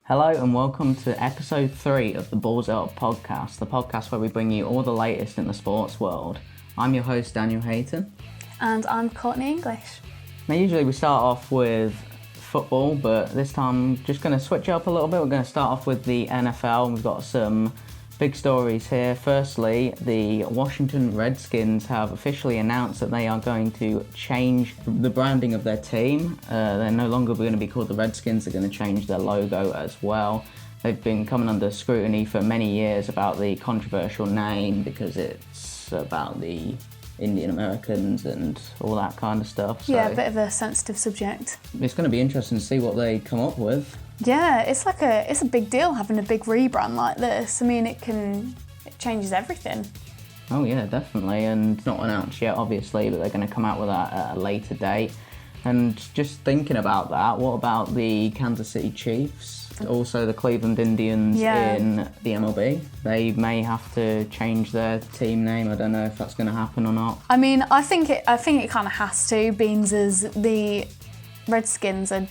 Hello and welcome to episode 3 of the Balls Up podcast, the podcast where we bring you all the latest in the sports world. I'm your host Daniel Hayton. And I'm Courtney English. Now usually we start off with football, but this time I'm just going to switch up a little bit. We're going to start off with the NFL. We've got some big stories here. Firstly, the Washington Redskins have officially announced that they are going to change the branding of their team. They're no longer going to be called the Redskins, they're going to change their logo as well. They've been coming under scrutiny for many years about the controversial name because it's about the Indian Americans and all that kind of stuff. So yeah, a bit of a sensitive subject. It's going to be interesting to see what they come up with. Yeah, it's a big deal having a big rebrand like this. I mean, it changes everything. Oh yeah, definitely, and not announced yet, obviously, but they're going to come out with that at a later date. And just thinking about that, what about the Kansas City Chiefs? Also the Cleveland Indians in the MLB. They may have to change their team name. I don't know if that's going to happen or not. I mean, I think it kind of has to, being as the Redskins are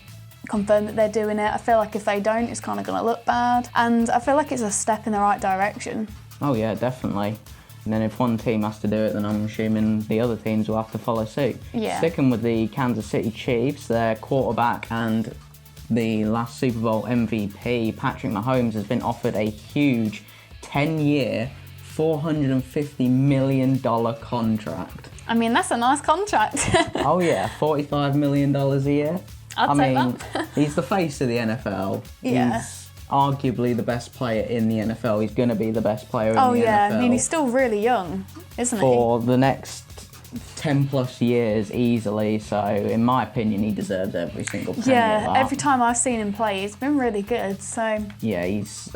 confirmed that they're doing it. I feel like if they don't, it's kind of going to look bad. And I feel like it's a step in the right direction. Oh yeah, definitely. And then if one team has to do it, then I'm assuming the other teams will have to follow suit. Yeah. Sticking with the Kansas City Chiefs, their quarterback and the last Super Bowl MVP, Patrick Mahomes, has been offered a huge 10-year, $450 million contract. I mean, that's a nice contract. Oh yeah, $45 million a year. I'd say that. He's the face of the NFL. Yeah. He's arguably the best player in the NFL. He's going to be the best player in the NFL. Oh yeah, I mean, he's still really young, isn't he? For the next 10 plus years easily, so in my opinion he deserves every single penny of that. Every time I've seen him play he's been really good, so yeah, he's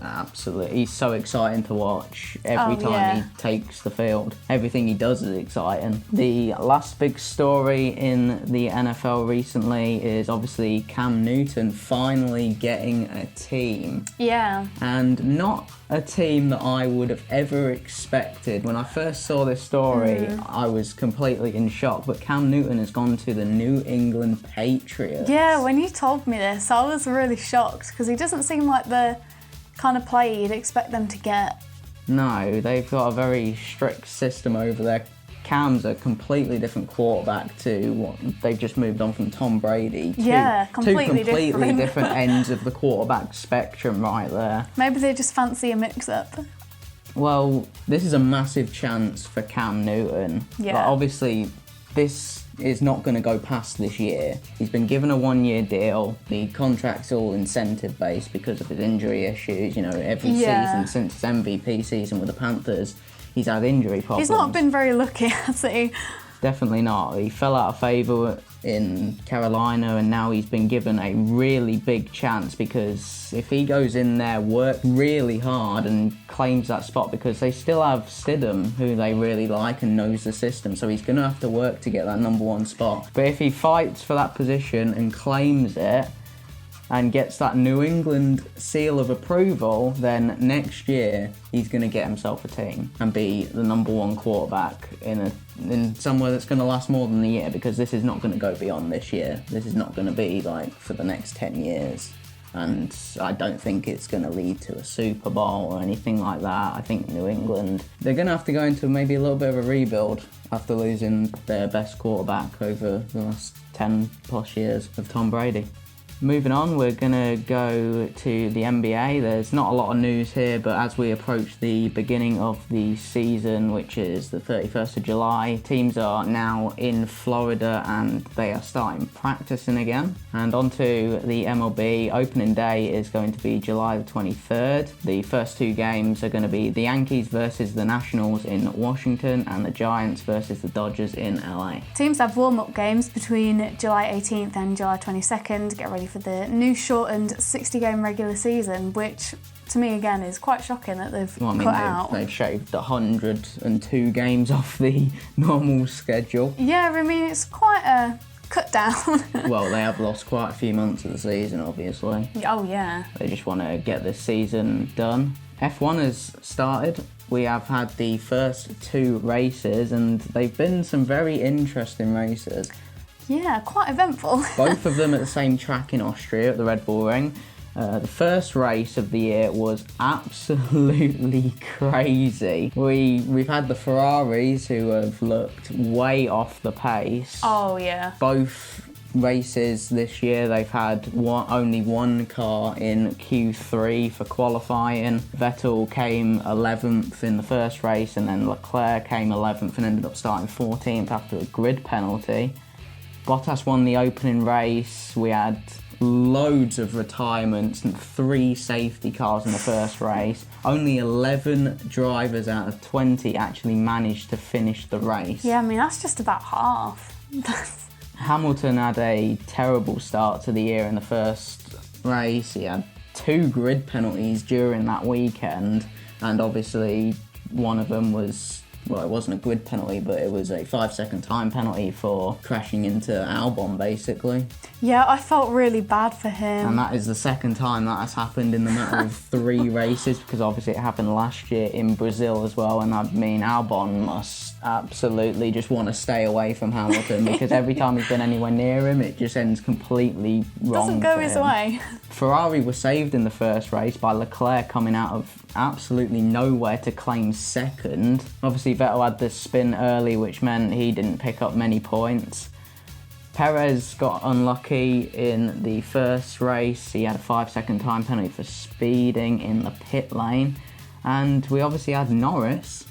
so exciting to watch every time he takes the field. Everything he does is exciting. The last big story in the NFL recently is obviously Cam Newton finally getting a team. Yeah. And not a team that I would have ever expected. When I first saw this story, I was completely in shock, but Cam Newton has gone to the New England Patriots. Yeah, when you told me this, I was really shocked because he doesn't seem like the kind of player you'd expect them to get. No, they've got a very strict system over there. Cam's a completely different quarterback to what they've just moved on from Tom Brady. Completely different ends of the quarterback spectrum right there. Maybe they just fancy a mix-up. Well, this is a massive chance for Cam Newton. Yeah. But obviously, this is not going to go past this year. He's been given a 1-year deal. The contract's all incentive-based because of his injury issues. You know, every season since his MVP season with the Panthers, he's had injury problems. He's not been very lucky, has he? Definitely not. He fell out of favour in Carolina and now he's been given a really big chance because if he goes in there, work really hard and claims that spot, because they still have Stidham, who they really like and knows the system, so he's going to have to work to get that number 1 spot. But if he fights for that position and claims it, and gets that New England seal of approval, then next year he's going to get himself a team and be the number 1 quarterback in somewhere that's going to last more than a year, because this is not going to go beyond this year. This is not going to be like for the next 10 years. And I don't think it's going to lead to a Super Bowl or anything like that. I think New England, they're going to have to go into maybe a little bit of a rebuild after losing their best quarterback over the last 10 plus years of Tom Brady. Moving on, we're going to go to the NBA. There's not a lot of news here, but as we approach the beginning of the season, which is the 31st of July, teams are now in Florida and they are starting practicing again. And onto the MLB, opening day is going to be July the 23rd. The first 2 games are going to be the Yankees versus the Nationals in Washington and the Giants versus the Dodgers in LA. Teams have warm-up games between July 18th and July 22nd. Get ready for the new shortened 60-game regular season, which to me again is quite shocking that they've cut out. They've shaved 102 games off the normal schedule. Yeah, I mean it's quite a cut down. Well, they have lost quite a few months of the season, obviously. Oh yeah. They just want to get this season done. F1 has started. We have had the first 2 races and they've been some very interesting races. Yeah, quite eventful. Both of them at the same track in Austria at the Red Bull Ring. The first race of the year was absolutely crazy. We've had the Ferraris who have looked way off the pace. Oh, yeah. Both races this year, they've had only one car in Q3 for qualifying. Vettel came 11th in the first race, and then Leclerc came 11th and ended up starting 14th after a grid penalty. Bottas won the opening race. We had loads of retirements and 3 safety cars in the first race. Only 11 drivers out of 20 actually managed to finish the race. Yeah, I mean, that's just about half. Hamilton had a terrible start to the year in the first race. He had 2 grid penalties during that weekend, and obviously one of them was, well, it wasn't a grid penalty, but it was a 5-second time penalty for crashing into Albon, basically. Yeah, I felt really bad for him. And that is the second time that has happened in the matter of 3 races, because obviously it happened last year in Brazil as well. And I mean, Albon must absolutely just want to stay away from Hamilton, because every time he's been anywhere near him, it just ends completely wrong. Doesn't go his way. Ferrari were saved in the first race by Leclerc coming out of absolutely nowhere to claim second. Obviously Vettel had the spin early, which meant he didn't pick up many points. Perez got unlucky in the first race. He had a 5-second time penalty for speeding in the pit lane. And we obviously had Norris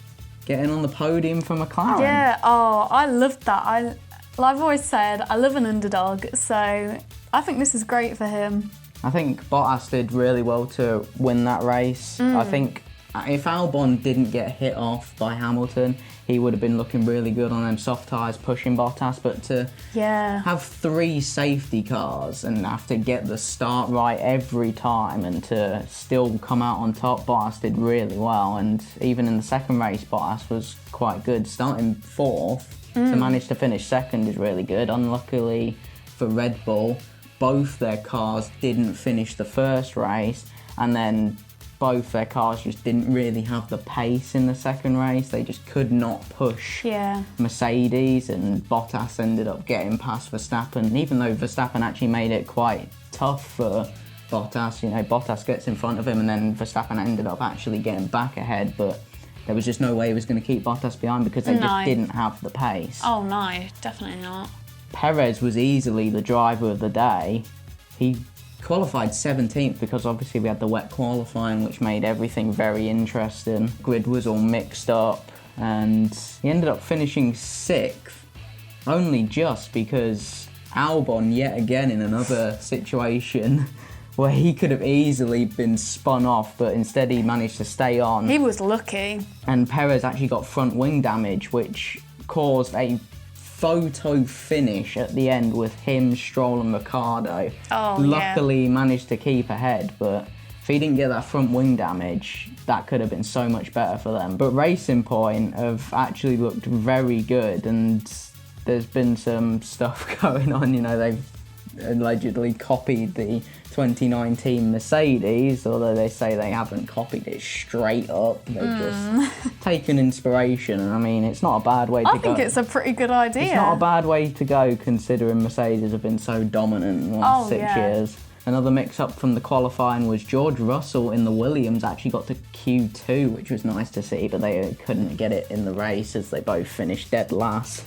getting on the podium for McLaren. Yeah, oh, I loved that. Like I've always said, I love an underdog, so I think this is great for him. I think Bottas did really well to win that race. I think if Albon didn't get hit off by Hamilton, he would have been looking really good on them soft tyres pushing Bottas, but to have 3 safety cars and have to get the start right every time and to still come out on top, Bottas did really well. And even in the second race, Bottas was quite good. Starting 4th to manage to finish second is really good. Unluckily for Red Bull, both their cars didn't finish the first race, and then both their cars just didn't really have the pace in the second race. They just could not push Mercedes, and Bottas ended up getting past Verstappen, even though Verstappen actually made it quite tough for Bottas. You know, Bottas gets in front of him and then Verstappen ended up actually getting back ahead, but there was just no way he was going to keep Bottas behind because they just didn't have the pace. Oh no, definitely not. Perez was easily the driver of the day. He qualified 17th because obviously we had the wet qualifying, which made everything very interesting. Grid was all mixed up and he ended up finishing 6th, only just because Albon, yet again in another situation where he could have easily been spun off, but instead he managed to stay on. He was lucky. And Perez actually got front wing damage, which caused a photo finish at the end with him, Stroll and Ricciardo. Luckily he managed to keep ahead, but if he didn't get that front wing damage, that could have been so much better for them. But Racing Point have actually looked very good, and there's been some stuff going on. You know, they've allegedly copied the 2019 Mercedes, although they say they haven't copied it straight up. They've just taken inspiration, and I mean, it's not a bad way to go. I think it's a pretty good idea. It's not a bad way to go, considering Mercedes have been so dominant in the last 6 years. Another mix-up from the qualifying was George Russell in the Williams actually got to Q2, which was nice to see, but they couldn't get it in the race as they both finished dead last,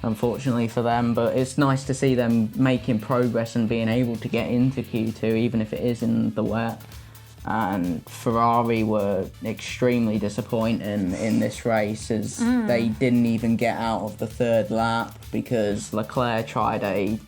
unfortunately for them. But it's nice to see them making progress and being able to get into Q2, even if it is in the wet. And Ferrari were extremely disappointing in this race, as they didn't even get out of the 3rd lap because Leclerc tried a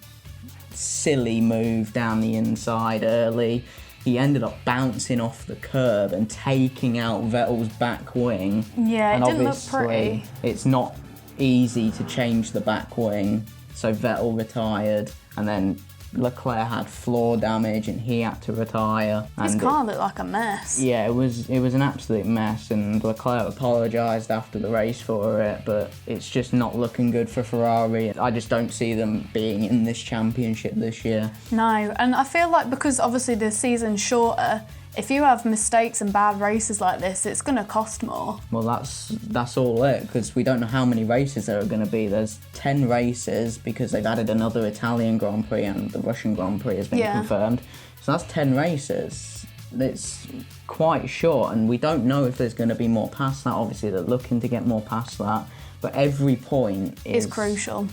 silly move down the inside early. He ended up bouncing off the curb and taking out Vettel's back wing. Yeah, and it didn't look pretty. It's not easy to change the back wing, so Vettel retired, and then Leclerc had floor damage and he had to retire. His car looked like a mess. Yeah, it was an absolute mess, and Leclerc apologised after the race for it, but it's just not looking good for Ferrari. I just don't see them being in this championship this year. No, and I feel like because obviously the season's shorter, if you have mistakes and bad races like this, it's going to cost more. Well, that's all it, because we don't know how many races there are going to be. There's 10 races because they've added another Italian Grand Prix and the Russian Grand Prix has been confirmed. So that's 10 races. It's quite short, and we don't know if there's going to be more past that. Obviously, they're looking to get more past that, but every point is crucial.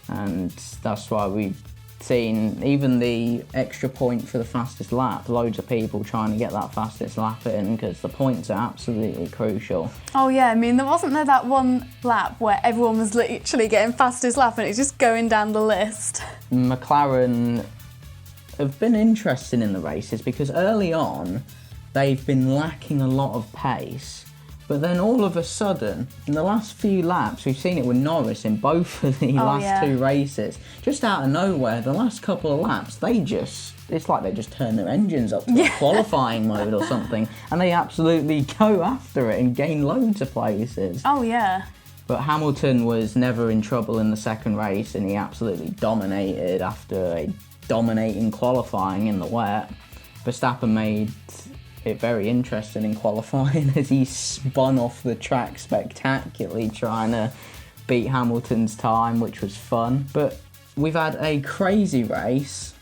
And that's why we've seen even the extra point for the fastest lap, loads of people trying to get that fastest lap in because the points are absolutely crucial. Oh yeah, I mean, wasn't there that one lap where everyone was literally getting fastest lap and it's just going down the list? McLaren have been interesting in the races because early on they've been lacking a lot of pace. But then all of a sudden, in the last few laps, we've seen it with Norris in both of the last two races. Just out of nowhere, the last couple of laps, it's like they just turn their engines up to a qualifying mode or something, and they absolutely go after it and gain loads of places. Oh, yeah. But Hamilton was never in trouble in the second race, and he absolutely dominated after a dominating qualifying in the wet. Verstappen made it very interesting in qualifying as he spun off the track spectacularly trying to beat Hamilton's time, which was fun. But we've had a crazy race,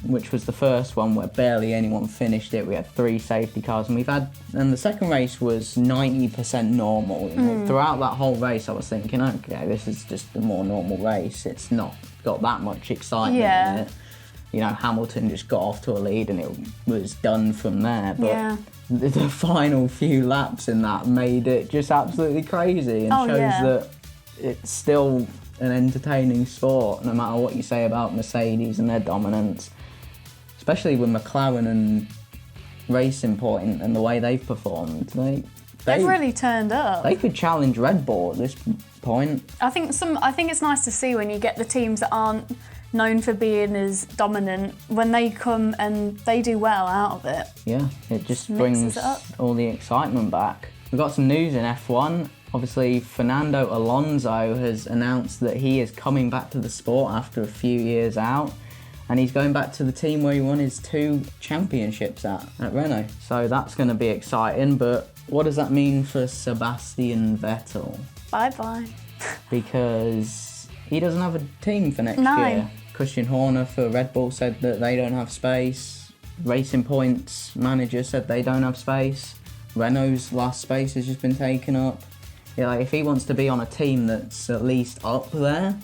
which was the first one where barely anyone finished it. We had 3 safety cars, and the second race was 90% normal. Throughout that whole race I was thinking, okay, this is just a more normal race. It's not got that much excitement in it. You know, Hamilton just got off to a lead and it was done from there. But the final few laps in that made it just absolutely crazy and shows that it's still an entertaining sport, no matter what you say about Mercedes and their dominance. Especially with McLaren and Racing Point and the way they've performed. They've really turned up. They could challenge Red Bull at this point. I think it's nice to see when you get the teams that aren't known for being as dominant, when they come and they do well out of it. Yeah, it just brings all the excitement back. We've got some news in F1. Obviously, Fernando Alonso has announced that he is coming back to the sport after a few years out, and he's going back to the team where he won his 2 championships at Renault. So that's going to be exciting, but what does that mean for Sebastian Vettel? Bye-bye. Because he doesn't have a team for next year. Christian Horner for Red Bull said that they don't have space. Racing Point's manager said they don't have space. Renault's last space has just been taken up. Yeah, like if he wants to be on a team that's at least up there,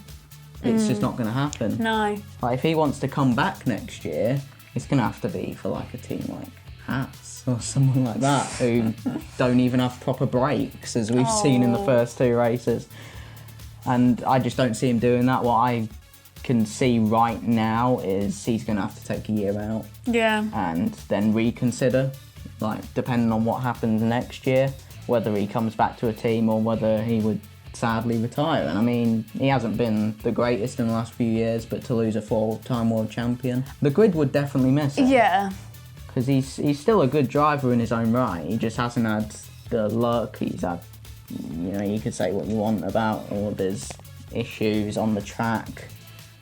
it's just not going to happen. No. Like if he wants to come back next year, it's going to have to be for like a team like Haas or someone like that who don't even have proper brakes, as we've seen in the first 2 races. And I just don't see him doing that. What I can see right now is he's going to have to take a year out. Yeah. And then reconsider, like depending on what happens next year, whether he comes back to a team or whether he would sadly retire. And I mean, he hasn't been the greatest in the last few years, but to lose a 4-time world champion, the grid would definitely miss him. Yeah. Because he's still a good driver in his own right. He just hasn't had the luck. He's had, you know, you could say what you want about all of his issues on the track,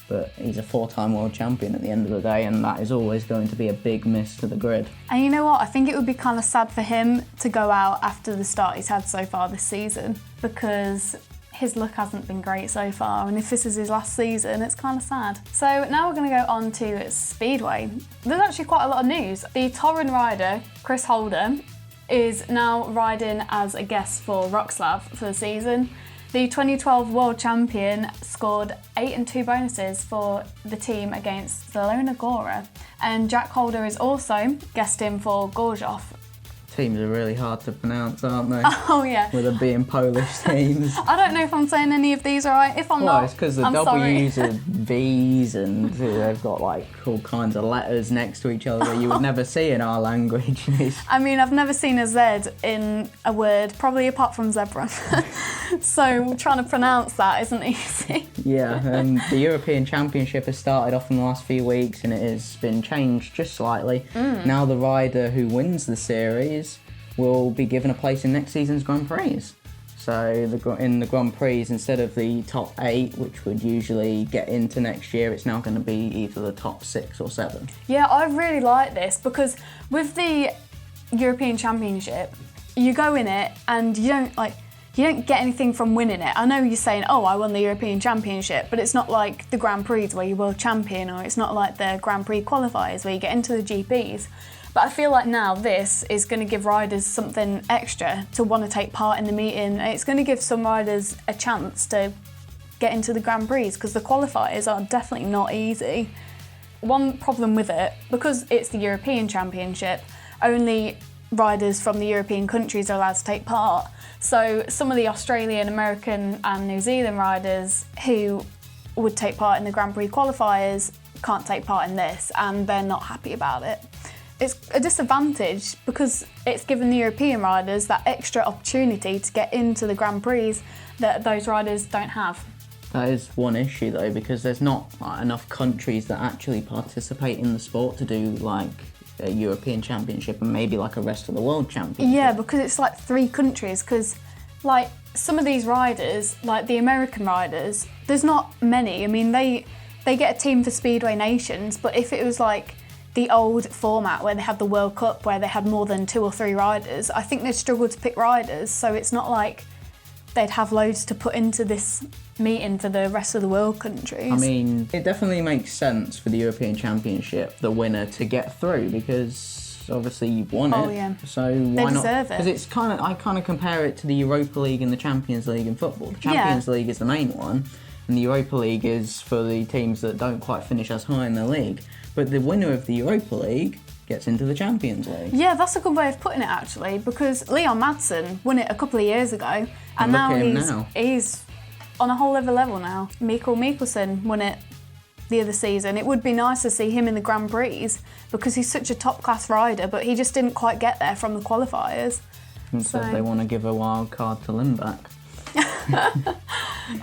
but he's a 4-time world champion at the end of the day, and that is always going to be a big miss to the grid. And you know what? I think it would be kind of sad for him to go out after the start he's had so far this season, because his luck hasn't been great so far, and if this is his last season, it's kind of sad. So now we're going to go on to Speedway. There's actually quite a lot of news. The Torin rider, Chris Holder, is now riding as a guest for Wroclaw for the season. The 2012 world champion scored 8 and 2 bonuses for the team against Zelona Gora, and Jack Holder is also guesting for Gorzow. Teams are really hard to pronounce, aren't they? Oh yeah. With them being Polish teams. I don't know if I'm saying any of these right. If I'm not, well, it's because the W's are V's and they've got like all kinds of letters next to each other that you would never see in our language. I mean, I've never seen a Z in a word, probably apart from zebra. So trying to pronounce that isn't easy. Yeah, and the European Championship has started off in the last few weeks and it has been changed just slightly. Now the rider who wins the series will be given a place in next season's Grand Prix. So in the Grand Prix, instead of the top 8, which would usually get into next year, it's now going to be either the top 6 or 7. Yeah, I really like this because with the European Championship, you go in it and you don't get anything from winning it. I know you're saying, oh, I won the European Championship, but it's not like the Grand Prix where you're world champion, or it's not like the Grand Prix qualifiers where you get into the GPs. But I feel like now this is going to give riders something extra to want to take part in the meeting. And it's going to give some riders a chance to get into the Grand Prix because the qualifiers are definitely not easy. One problem with it, because it's the European Championship, only riders from the European countries are allowed to take part. So some of the Australian, American and New Zealand riders who would take part in the Grand Prix qualifiers can't take part in this, and they're not happy about it. It's a disadvantage because it's given the European riders that extra opportunity to get into the Grand Prix that those riders don't have. That is one issue though, because there's not enough countries that actually participate in the sport to do like a European Championship and maybe like a rest of the world championship. Yeah, because it's like 3 countries, because like some of these riders, like the American riders, there's not many. I mean, they get a team for Speedway Nations, but if it was like the old format where they had the World Cup where they had more than 2 or 3 riders, I think they'd struggle to pick riders, so it's not like they'd have loads to put into this meeting for the rest of the world countries. I mean, it definitely makes sense for the European Championship, the winner, to get through because obviously you've won it. Oh yeah. So they why not? deserve it. Because it's I kind of compare it to the Europa League and the Champions League in football. The Champions League is the main one, and the Europa League is for the teams that don't quite finish as high in the league. But the winner of the Europa League gets into the Champions League. Yeah, that's a good way of putting it actually, because Leon Madsen won it a couple of years ago, and look now at him he's on a whole other level now. Mikkel Mikkelsen won it the other season. It would be nice to see him in the Grand Prix because he's such a top-class rider, but he just didn't quite get there from the qualifiers. And so they want to give a wild card to Lindback.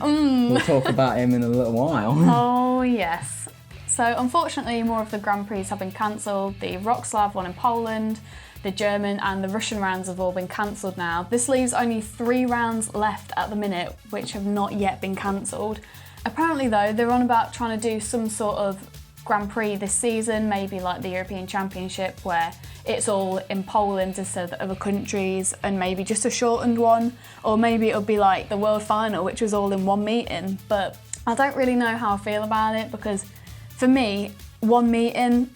We'll talk about him in a little while. Oh, yes. So, unfortunately, more of the Grand Prix have been cancelled. The Wrocław one in Poland, the German and the Russian rounds have all been cancelled now. This leaves only 3 rounds left at the minute, which have not yet been cancelled. Apparently, though, they're on about trying to do some sort of Grand Prix this season, maybe like the European Championship, where it's all in Poland instead of other countries, and maybe just a shortened one, or maybe it'll be like the World Final, which was all in one meeting. But I don't really know how I feel about it, because for me, one meeting,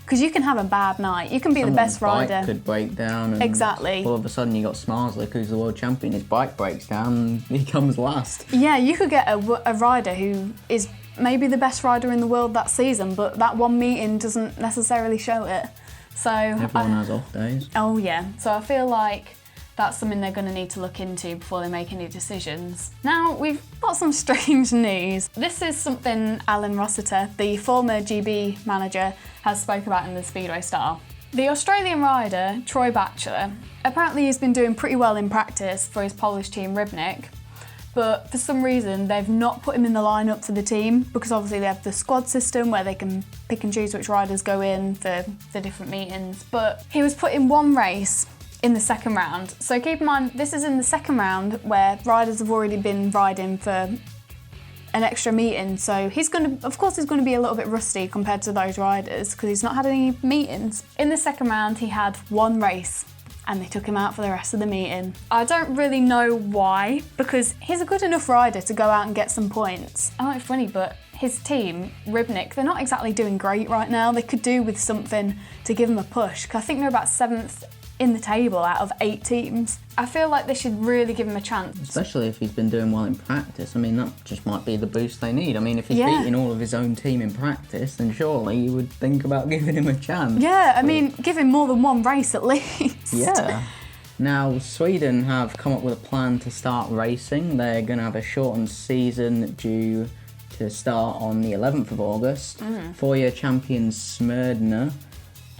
because you can have a bad night. You can be the best rider. Bike could break down. And exactly. All of a sudden you got Smarslick, who's the world champion. His bike breaks down and he comes last. Yeah, you could get a rider who is maybe the best rider in the world that season, but that one meeting doesn't necessarily show it. So everyone has off days. Oh yeah. So I feel like that's something they're going to need to look into before they make any decisions. Now, we've got some strange news. This is something Alan Rossiter, the former GB manager, has spoke about in the Speedway Star. The Australian rider, Troy Batchelor, apparently has been doing pretty well in practice for his Polish team Rybnik, but for some reason they've not put him in the lineup for the team, because obviously they have the squad system where they can pick and choose which riders go in for the different meetings. But he was put in one race in the second round. So keep in mind, this is in the second round where riders have already been riding for an extra meeting. So he's going to be a little bit rusty compared to those riders because he's not had any meetings. In the second round, he had one race and they took him out for the rest of the meeting. I don't really know why, because he's a good enough rider to go out and get some points. I know it's funny, but his team, Rybnik, they're not exactly doing great right now. They could do with something to give them a push, because I think they're about 7th in the table out of 8 teams. I feel like they should really give him a chance. Especially if he's been doing well in practice. I mean, that just might be the boost they need. I mean, if he's beating all of his own team in practice, then surely you would think about giving him a chance. Yeah, I mean, give him more than one race at least. Yeah. Now, Sweden have come up with a plan to start racing. They're going to have a shortened season due to start on the 11th of August. 4-year champions Smyrna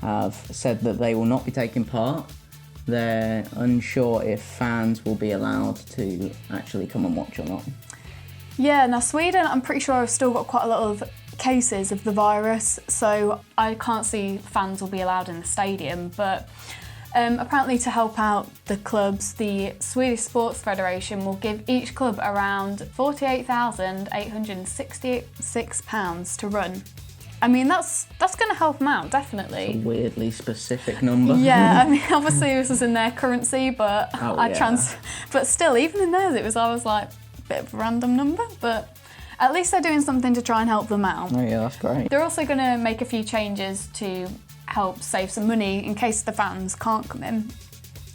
have said that they will not be taking part. They're unsure if fans will be allowed to actually come and watch or not. Yeah, now Sweden, I'm pretty sure have still got quite a lot of cases of the virus, so I can't see fans will be allowed in the stadium, but Apparently, to help out the clubs, the Swedish Sports Federation will give each club around £48,866 to run. I mean, that's going to help them out, definitely. It's a weirdly specific number. Yeah, I mean, obviously this was in their currency, but but still, even in theirs, I was like, a bit of a random number, but at least they're doing something to try and help them out. Oh yeah, that's great. They're also going to make a few changes to help save some money in case the fans can't come in.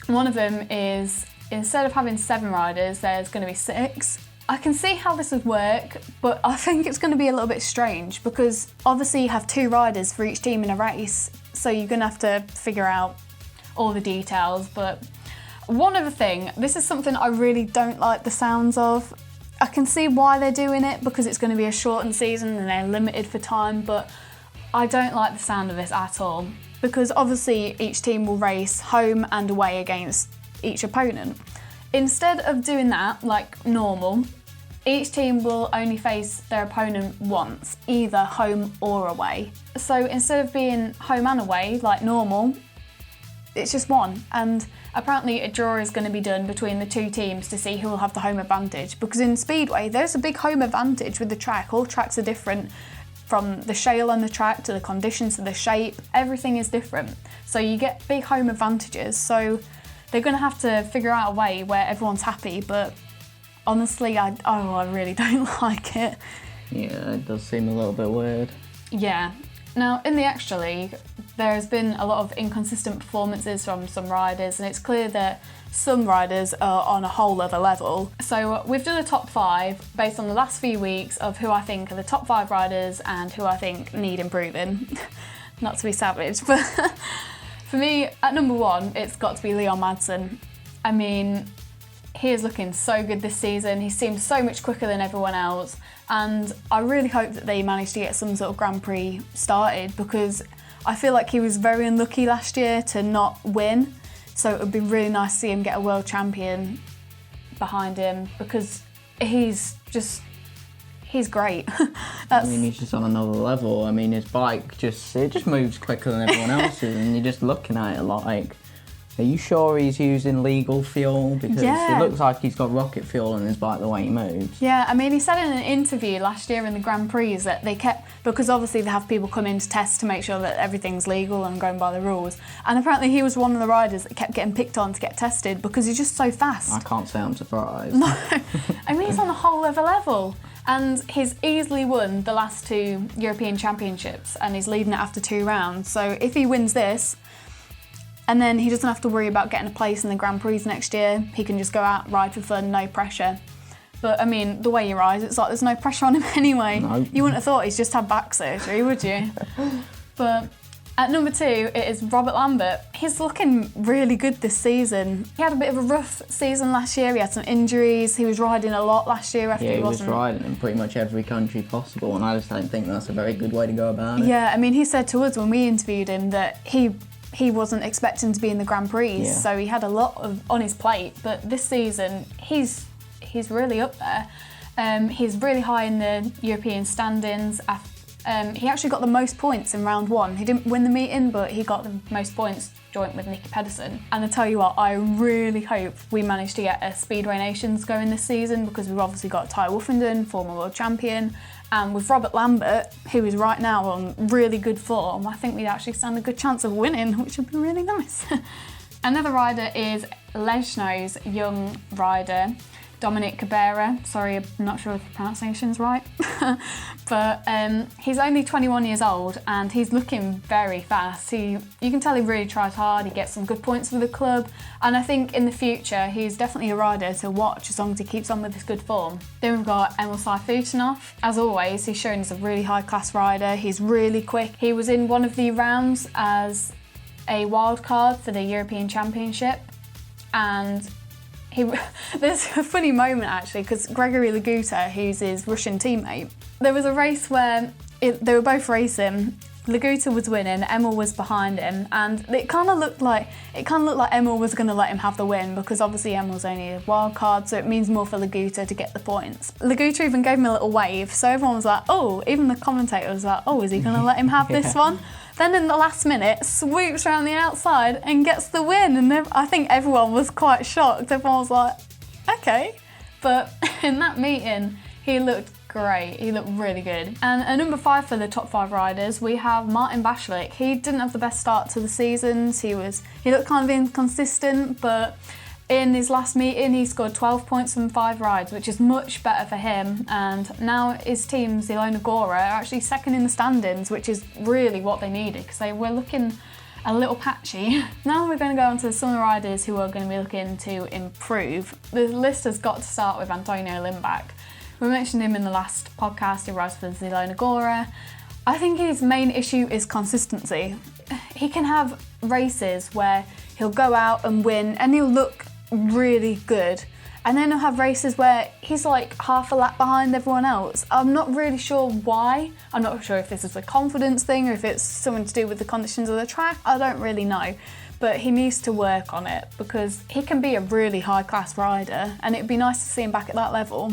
One of them is, instead of having 7 riders, there's going to be 6. I can see how this would work, but I think it's going to be a little bit strange because obviously you have 2 riders for each team in a race, so you're going to have to figure out all the details. But one other thing, this is something I really don't like the sounds of. I can see why they're doing it because it's going to be a shortened season and they're limited for time, but I don't like the sound of this at all because obviously each team will race home and away against each opponent. Instead of doing that like normal, each team will only face their opponent once, either home or away. So instead of being home and away like normal, it's just one. And apparently a draw is going to be done between the 2 teams to see who will have the home advantage, because in Speedway there's a big home advantage with the track. All tracks are different, from the shale on the track to the conditions to the shape, everything is different. So you get big home advantages. So they're going to have to figure out a way where everyone's happy, but honestly, I really don't like it. Yeah, it does seem a little bit weird. Yeah. Now, in the Extra League, there has been a lot of inconsistent performances from some riders, and it's clear that some riders are on a whole other level. So we've done a top 5 based on the last few weeks of who I think are the top 5 riders and who I think need improving. Not to be savage, but for me, at number 1, it's got to be Leon Madsen. I mean, he is looking so good this season. He seems so much quicker than everyone else, and I really hope that they manage to get some sort of Grand Prix started, because I feel like he was very unlucky last year to not win, so it would be really nice to see him get a world champion behind him, because he's great. I mean, he's just on another level. I mean, his bike just moves quicker than everyone else's, and you're just looking at it like, are you sure he's using legal fuel? Because it looks like he's got rocket fuel in his bike the way he moves. Yeah, I mean, he said in an interview last year in the Grand Prix that they kept, because obviously they have people come in to test to make sure that everything's legal and going by the rules. And apparently he was one of the riders that kept getting picked on to get tested because he's just so fast. I can't say I'm surprised. No, I mean, he's on a whole other level. And he's easily won the last 2 European Championships, and he's leading it after 2 rounds. So if he wins this, and then he doesn't have to worry about getting a place in the Grand Prix next year, he can just go out, ride for fun, no pressure. But I mean, the way he rides, it's like there's no pressure on him anyway. No. You wouldn't have thought he's just had back surgery, would you? But at number 2, it is Robert Lambert. He's looking really good this season. He had a bit of a rough season last year. He had some injuries. He was riding a lot last year after he wasn't. Yeah, he was riding in pretty much every country possible, and I just don't think that's a very good way to go about it. Yeah, I mean, he said to us when we interviewed him that he wasn't expecting to be in the Grand Prix, so he had a lot on his plate. But this season, he's really up there. He's really high in the European standings. He actually got the most points in round 1. He didn't win the meeting, but he got the most points joint with Nicky Pedersen. And I tell you what, I really hope we manage to get a Speedway Nations going this season, because we've obviously got Ty Wolfenden, former world champion, and with Robert Lambert, who is right now on really good form, I think we'd actually stand a good chance of winning, which would be really nice. Another rider is Lejno's young rider, Dominic Cabrera. Sorry, I'm not sure if the pronunciation's right. But he's only 21 years old and he's looking very fast. You can tell he really tries hard, he gets some good points for the club, and I think in the future he's definitely a rider to watch as long as he keeps on with his good form. Then we've got Emil Sayfutunov. As always, he's shown he's a really high class rider, he's really quick. He was in one of the rounds as a wild card for the European Championship, and there's a funny moment actually, because Gregory Laguta, who's his Russian teammate, there was a race where they were both racing. Laguta was winning, Emil was behind him, and it kind of looked like Emil was going to let him have the win, because obviously Emil's only a wild card, so it means more for Laguta to get the points. Laguta even gave him a little wave, so everyone was like, oh, even the commentator was like, oh, is he going to let him have this one? Then in the last minute, swoops around the outside and gets the win. And I think everyone was quite shocked. Everyone was like, okay. But in that meeting, he looked great. He looked really good. And at number 5 for the top 5 riders, we have Martin Bashlik. He didn't have the best start to the seasons. He looked kind of inconsistent, but in his last meeting, he scored 12 points from 5 rides, which is much better for him. And now his team, Zielona Góra, are actually second in the standings, which is really what they needed because they were looking a little patchy. Now we're going to go on to some of the riders who are going to be looking to improve. The list has got to start with Antonio Limbach. We mentioned him in the last podcast. He rides for Zielona Góra. I think his main issue is consistency. He can have races where he'll go out and win and he'll look really good, and then he'll have races where he's like half a lap behind everyone else. I'm not really sure why. I'm not sure if this is a confidence thing or if it's something to do with the conditions of the track. I don't really know, but he needs to work on it because he can be a really high class rider and it'd be nice to see him back at that level.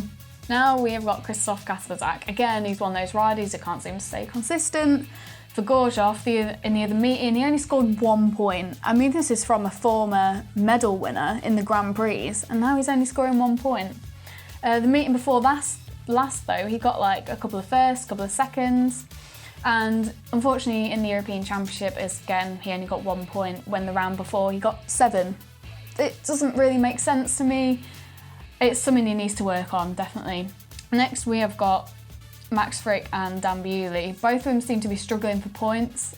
Now we have got Krzysztof Kasperzak. Again, he's one of those riders that can't seem to stay consistent. For Gorzów, in the other meeting, he only scored 1 point. I mean, this is from a former medal winner in the Grand Prix, and now he's only scoring 1 point. The meeting before last though, he got like a couple of firsts, a couple of seconds, and unfortunately in the European Championship, he only got 1 point when the round before he got 7. It doesn't really make sense to me. It's something he needs to work on, definitely. Next, we have got Max Frick and Dan Bewley. Both of them seem to be struggling for points.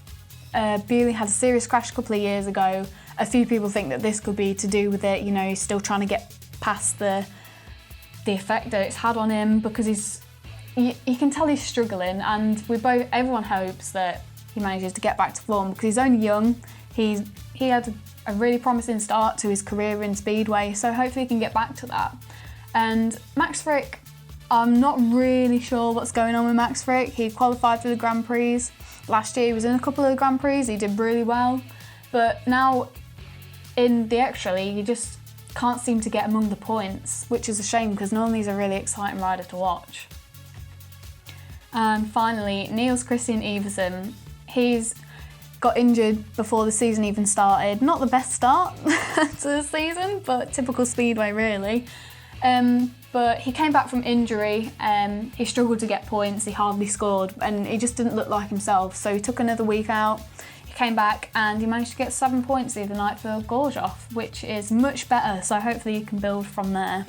Bewley had a serious crash a couple of years ago. A few people think that this could be to do with it. You know, he's still trying to get past the effect that it's had on him because you can tell he's struggling, and everyone hopes that he manages to get back to form because he's only young. He had a really promising start to his career in Speedway, so hopefully he can get back to that. And Max Frick, I'm not really sure what's going on with Max Frick. He qualified for the Grand Prix. Last year he was in a couple of the Grand Prix, he did really well. But now in the extra league, he just can't seem to get among the points, which is a shame because normally he's a really exciting rider to watch. And finally, Niels Christian Iversen. He's got injured before the season even started. Not the best start to the season, but typical Speedway really. But he came back from injury, he struggled to get points, he hardly scored, and he just didn't look like himself. So he took another week out, he came back and he managed to get 7 points the other night for Gorzów, which is much better, so hopefully you can build from there.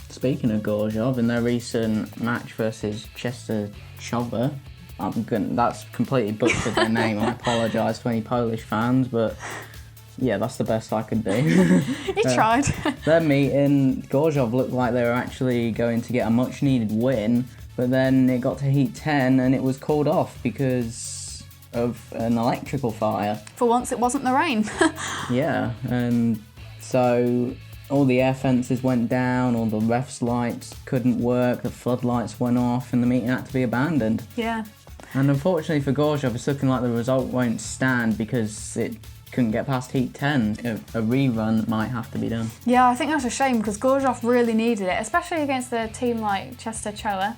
Speaking of Gorzów, in their recent match versus Chester Chowa, that's completely butchered their name, I apologise to any Polish fans, but yeah, that's the best I could do. You tried. Their meeting, Gorzów looked like they were actually going to get a much needed win, but then it got to heat 10 and it was called off because of an electrical fire. For once it wasn't the rain. Yeah, and so all the air fences went down, all the refs' lights couldn't work, the floodlights went off and the meeting had to be abandoned. Yeah. And unfortunately for Gorzów, it's looking like the result won't stand because it couldn't get past heat 10. A rerun might have to be done. Yeah, I think that's a shame because Gorzów really needed it, especially against a team like Chester Chowa.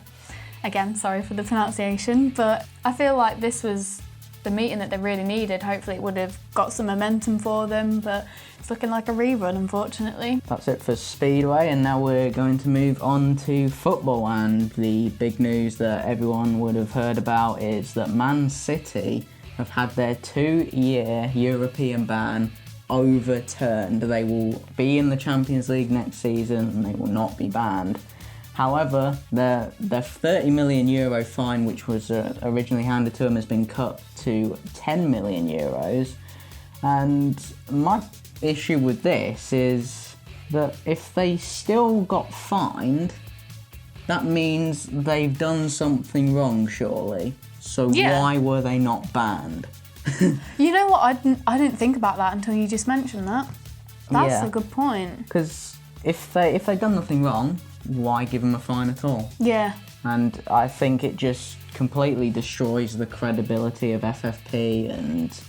Again, sorry for the pronunciation, but I feel like this was the meeting that they really needed. Hopefully it would have got some momentum for them, but it's looking like a rerun, unfortunately. That's it for Speedway, and now we're going to move on to football. And the big news that everyone would have heard about is that Man City have had their 2-year European ban overturned. They will be in the Champions League next season and they will not be banned. However, their €30 million fine, which was originally handed to them, has been cut to €10 million. And my issue with this is that if they still got fined, that means they've done something wrong, surely. So yeah. Why were they not banned? You know what? I didn't think about that until you just mentioned that. That's a good point. Because if they've done nothing wrong, why give them a fine at all? Yeah. And I think it just completely destroys the credibility of FFP, and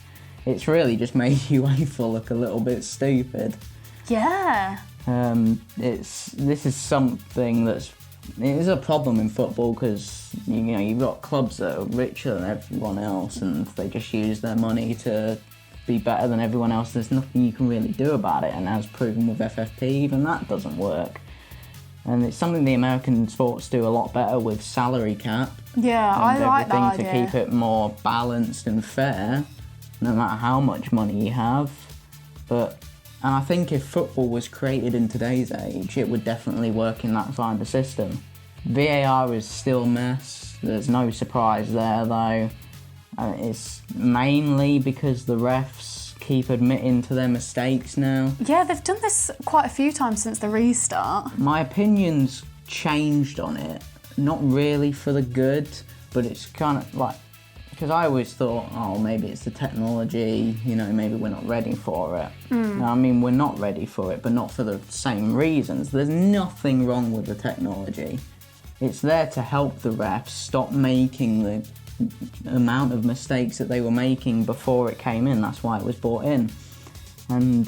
it's really just made UEFA look a little bit stupid. Yeah. This is something that's it is a problem in football because, you've got clubs that are richer than everyone else and they just use their money to be better than everyone else. There's nothing you can really do about it, and as proven with FFP, even that doesn't work. And it's something the American sports do a lot better with salary cap. Yeah, I like that idea. To keep it more balanced and fair, no matter how much money you have. And I think if football was created in today's age, it would definitely work in that kind of system. VAR is still a mess. There's no surprise there, though. It's mainly because the refs keep admitting to their mistakes now. Yeah, they've done this quite a few times since the restart. My opinion's changed on it. Not really for the good, but it's kind of like... Because I always thought, maybe it's the technology, maybe we're not ready for it. I mean, we're not ready for it, but not for the same reasons. There's nothing wrong with the technology. It's there to help the refs stop making the amount of mistakes that they were making before it came in. That's why it was brought in. And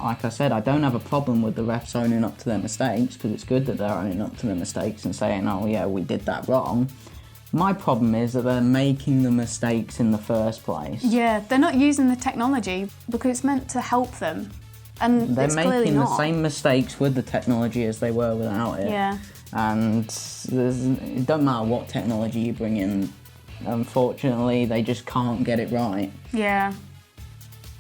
like I said, I don't have a problem with the refs owning up to their mistakes, because it's good that they're owning up to their mistakes and saying, we did that wrong. My problem is that they're making the mistakes in the first place. Yeah, they're not using the technology because it's meant to help them. And they're it's clearly making not. the same mistakes with the technology as they were without it. Yeah. And it doesn't matter what technology you bring in, unfortunately, they just can't get it right. Yeah.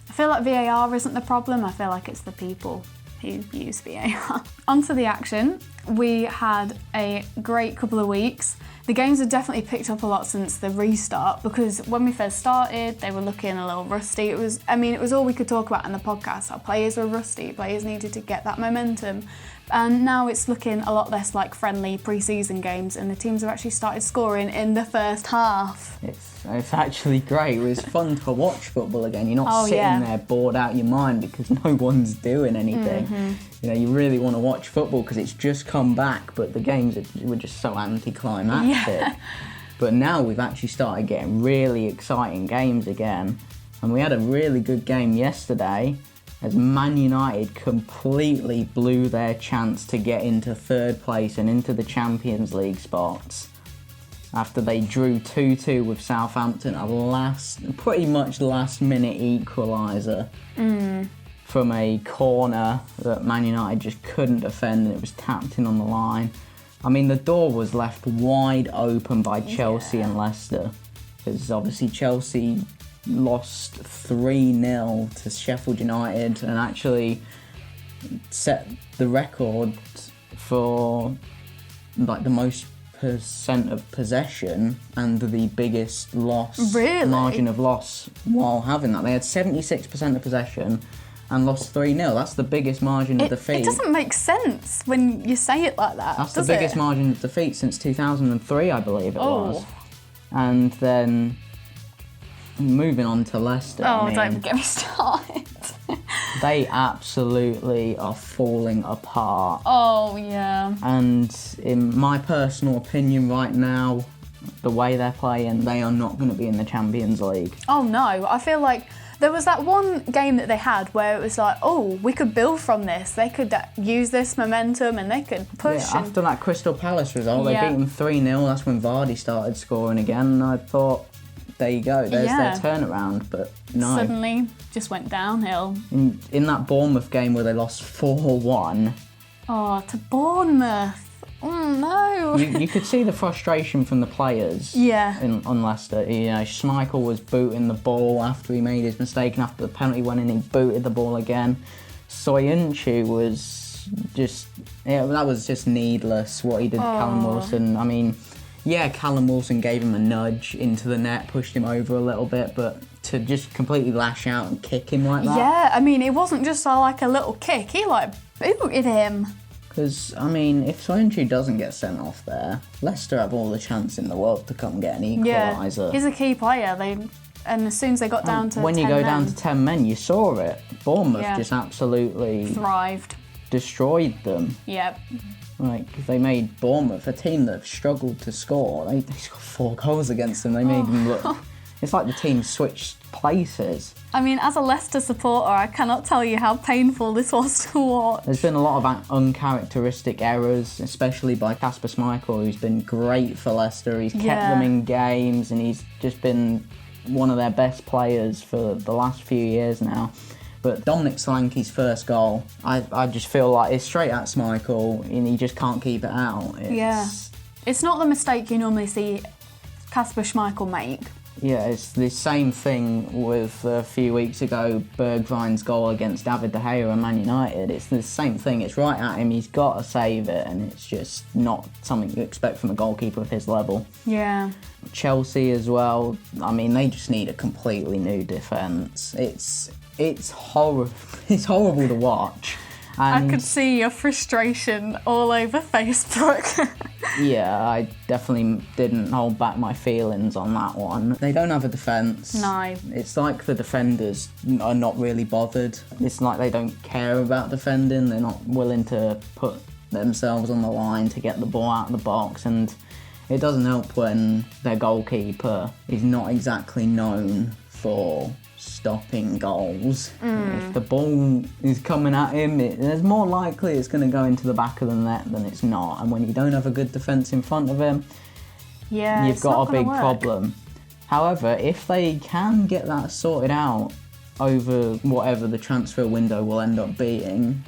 I feel like VAR isn't the problem, I feel like it's the people who use VAR. Onto the action. We had a great couple of weeks. The games have definitely picked up a lot since the restart, because when we first started, they were looking a little rusty. It was all we could talk about in the podcast. Our players were rusty, players needed to get that momentum. And now it's looking a lot less like friendly pre-season games, and the teams have actually started scoring in the first half. It's actually great. It was fun to watch football again. You're not sitting there bored out your mind because no one's doing anything. Mm-hmm. You really want to watch football because it's just come back, but the games were just so anticlimactic. Yeah. But now we've actually started getting really exciting games again, and we had a really good game yesterday, as Man United completely blew their chance to get into third place and into the Champions League spots after they drew 2-2 with Southampton, pretty much last-minute equaliser from a corner that Man United just couldn't defend, and it was tapped in on the line. I mean, the door was left wide open by Chelsea and Leicester, because obviously Chelsea lost 3-0 to Sheffield United and actually set the record for the most percent of possession and the biggest margin of loss while having that. They had 76% of possession and lost 3-0. That's the biggest margin of defeat. It doesn't make sense when you say it like that. That's the biggest margin of defeat since 2003, I believe it was. And then moving on to Leicester. Don't get me started. They absolutely are falling apart. Oh, yeah. And in my personal opinion right now, the way they're playing, they are not going to be in the Champions League. Oh, no. I feel like there was that one game that they had where it was like, we could build from this. They could use this momentum and they could push. Yeah, after that Crystal Palace result, they beat them 3-0. That's when Vardy started scoring again. And I thought, there you go, there's their turnaround, but no. Suddenly just went downhill. In that Bournemouth game where they lost 4-1. Oh, to Bournemouth. Oh, no. You could see the frustration from the players on Leicester. Schmeichel was booting the ball after he made his mistake, and after the penalty went in, he booted the ball again. Soyuncu was that was just needless, what he did to Callum Wilson. I mean, Callum Wilson gave him a nudge into the net, pushed him over a little bit, but to just completely lash out and kick him like that. Yeah, I mean, it wasn't just like a little kick. He booted him. Because, I mean, if Soyuncu doesn't get sent off there, Leicester have all the chance in the world to come get an equaliser. Yeah, he's a key player. And as soon as they got down to 10 men... When you go down to 10 men, you saw it. Bournemouth just absolutely... thrived. Destroyed them. Yep. They made Bournemouth, a team that struggled to score. They scored 4 goals against them. They made them look it's like the team switched places. I mean, as a Leicester supporter, I cannot tell you how painful this was to watch. There's been a lot of uncharacteristic errors, especially by Kasper Schmeichel, who's been great for Leicester. He's kept them in games, and he's just been one of their best players for the last few years now. But Dominic Solanke's first goal, I just feel like it's straight at Schmeichel, and he just can't keep it out. It's not the mistake you normally see Kasper Schmeichel make. Yeah, it's the same thing with a few weeks ago, Bergwijn's goal against David De Gea and Man United. It's the same thing, it's right at him, he's got to save it, and it's just not something you expect from a goalkeeper of his level. Yeah. Chelsea as well, I mean, they just need a completely new defence. It's horrible. It's horrible to watch. And I could see your frustration all over Facebook. yeah, I definitely didn't hold back my feelings on that one. They don't have a defence. No. It's like the defenders are not really bothered. It's like they don't care about defending. They're not willing to put themselves on the line to get the ball out of the box, and it doesn't help when their goalkeeper is not exactly known for stopping goals. If the ball is coming at him, it's more likely it's going to go into the back of the net than it's not. And when you don't have a good defence in front of him, you've got a big problem. However, if they can get that sorted out over whatever the transfer window will end up being,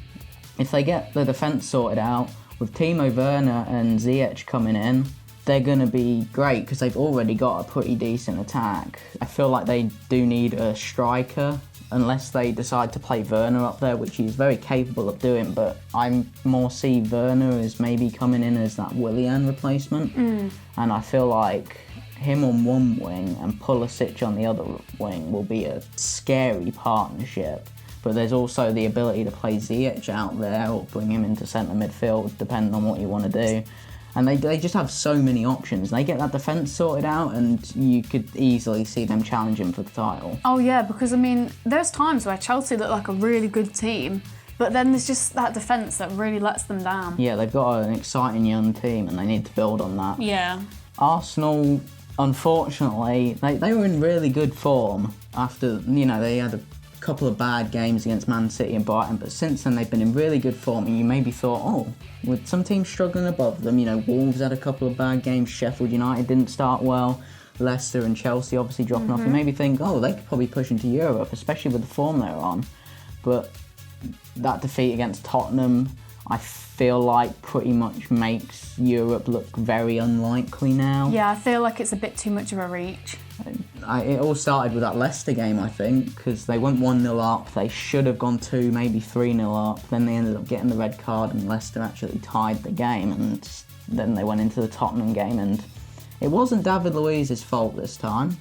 if they get the defence sorted out with Timo Werner and Ziyech coming in, they're going to be great because they've already got a pretty decent attack. I feel like they do need a striker unless they decide to play Werner up there, which he's very capable of doing, but I more see Werner as maybe coming in as that Willian replacement. And I feel like him on one wing and Pulisic on the other wing will be a scary partnership. But there's also the ability to play Ziyech out there or bring him into centre midfield, depending on what you want to do. And they just have so many options. They get that defence sorted out and you could easily see them challenging for the title. Oh yeah, because I mean, there's times where Chelsea look like a really good team, but then there's just that defence that really lets them down. Yeah, they've got an exciting young team and they need to build on that. Yeah. Arsenal, unfortunately, they were in really good form after, they had a couple of bad games against Man City and Brighton, but since then they've been in really good form, and you maybe thought, with some teams struggling above them, Wolves had a couple of bad games, Sheffield United didn't start well, Leicester and Chelsea obviously dropping off, you maybe think, they could probably push into Europe, especially with the form they're on. But that defeat against Tottenham, I feel like pretty much makes Europe look very unlikely now. Yeah, I feel like it's a bit too much of a reach. It all started with that Leicester game, I think, because they went 1-0 up. They should have gone 2, maybe 3-0 up. Then they ended up getting the red card and Leicester actually tied the game. And then they went into the Tottenham game and it wasn't David Luiz's fault this time.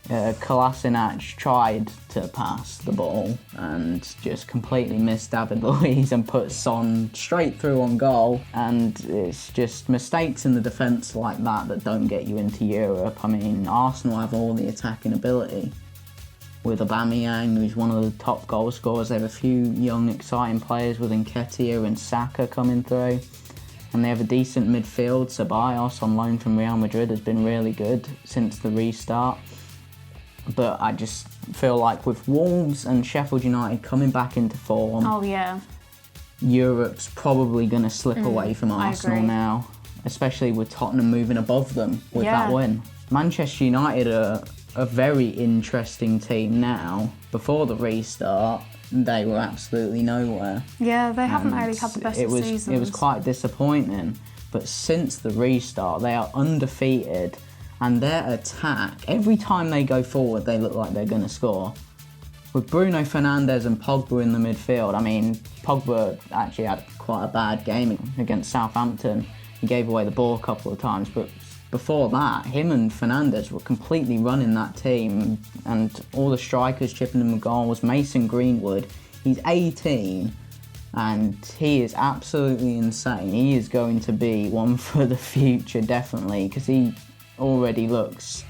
Kolasinac tried to pass the ball and just completely missed David Luiz and put Son straight through on goal, and it's just mistakes in the defence like that don't get you into Europe. I mean, Arsenal have all the attacking ability with Aubameyang, who's one of the top goal scorers. They have a few young exciting players with Nketiah and Saka coming through, and they have a decent midfield. Ceballos on loan from Real Madrid has been really good since the restart. But I just feel like with Wolves and Sheffield United coming back into form, Europe's probably going to slip away from Arsenal now, especially with Tottenham moving above them with that win. Manchester United are a very interesting team now. Before the restart, they were absolutely nowhere. Yeah, they haven't really had the best of seasons. It was quite disappointing, but since the restart, they are undefeated. And their attack, every time they go forward, they look like they're going to score. With Bruno Fernandes and Pogba in the midfield, I mean, Pogba actually had quite a bad game against Southampton. He gave away the ball a couple of times, but before that, him and Fernandes were completely running that team, and all the strikers chipping them goals. Mason Greenwood, he's 18, and he is absolutely insane. He is going to be one for the future, definitely, because he already looks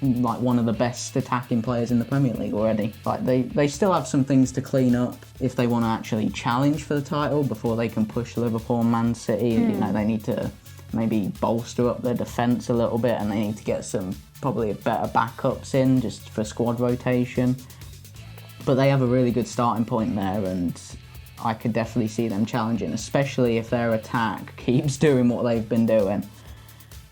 like one of the best attacking players in the Premier League already. Like they still have some things to clean up if they want to actually challenge for the title before they can push Liverpool and Man City. They need to maybe bolster up their defence a little bit, and they need to get probably better backups in just for squad rotation. But they have a really good starting point there, and I could definitely see them challenging, especially if their attack keeps doing what they've been doing,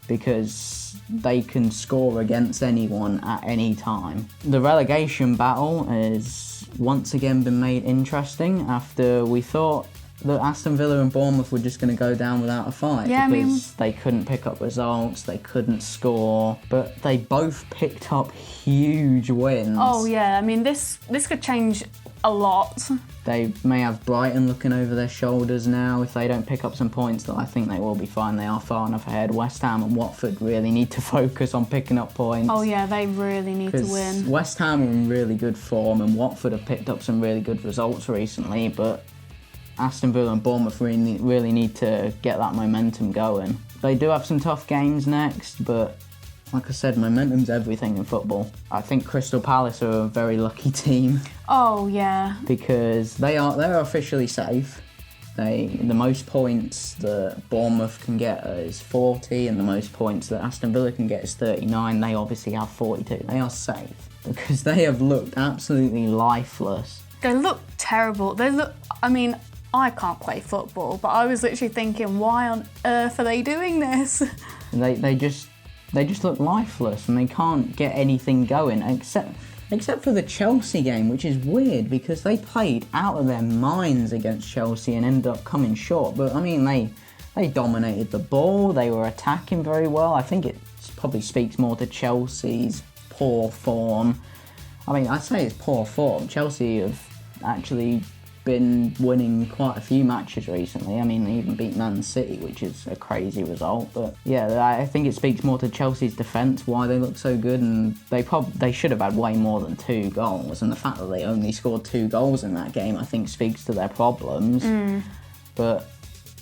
because they can score against anyone at any time. The relegation battle has once again been made interesting after we thought that Aston Villa and Bournemouth were just going to go down without a fight, because they couldn't pick up results, they couldn't score, but they both picked up huge wins. Oh yeah, I mean this could change a lot. They may have Brighton looking over their shoulders now if they don't pick up some points, though I think they will be fine. They are far enough ahead. West Ham and Watford really need to focus on picking up points. Oh yeah, they really need to win. West Ham are in really good form, and Watford have picked up some really good results recently, but Aston Villa and Bournemouth really need to get that momentum going. They do have some tough games next, but like I said, momentum's everything in football. I think Crystal Palace are a very lucky team. Oh yeah. Because they're officially safe. The most points that Bournemouth can get is 40, and the most points that Aston Villa can get is 39. They obviously have 42. They are safe because they have looked absolutely lifeless. They look terrible. I mean, I can't play football, but I was literally thinking, why on earth are they doing this? They just look lifeless, and they can't get anything going except for the Chelsea game, which is weird because they played out of their minds against Chelsea and ended up coming short. But I mean, they dominated the ball. They were attacking very well. I think it probably speaks more to Chelsea's poor form. I mean, I'd say it's poor form. Chelsea have actually been winning quite a few matches recently. I mean, they even beat Man City, which is a crazy result. But yeah, I think it speaks more to Chelsea's defence, why they look so good, and they should have had way more than 2 goals. And the fact that they only scored 2 goals in that game, I think, speaks to their problems. But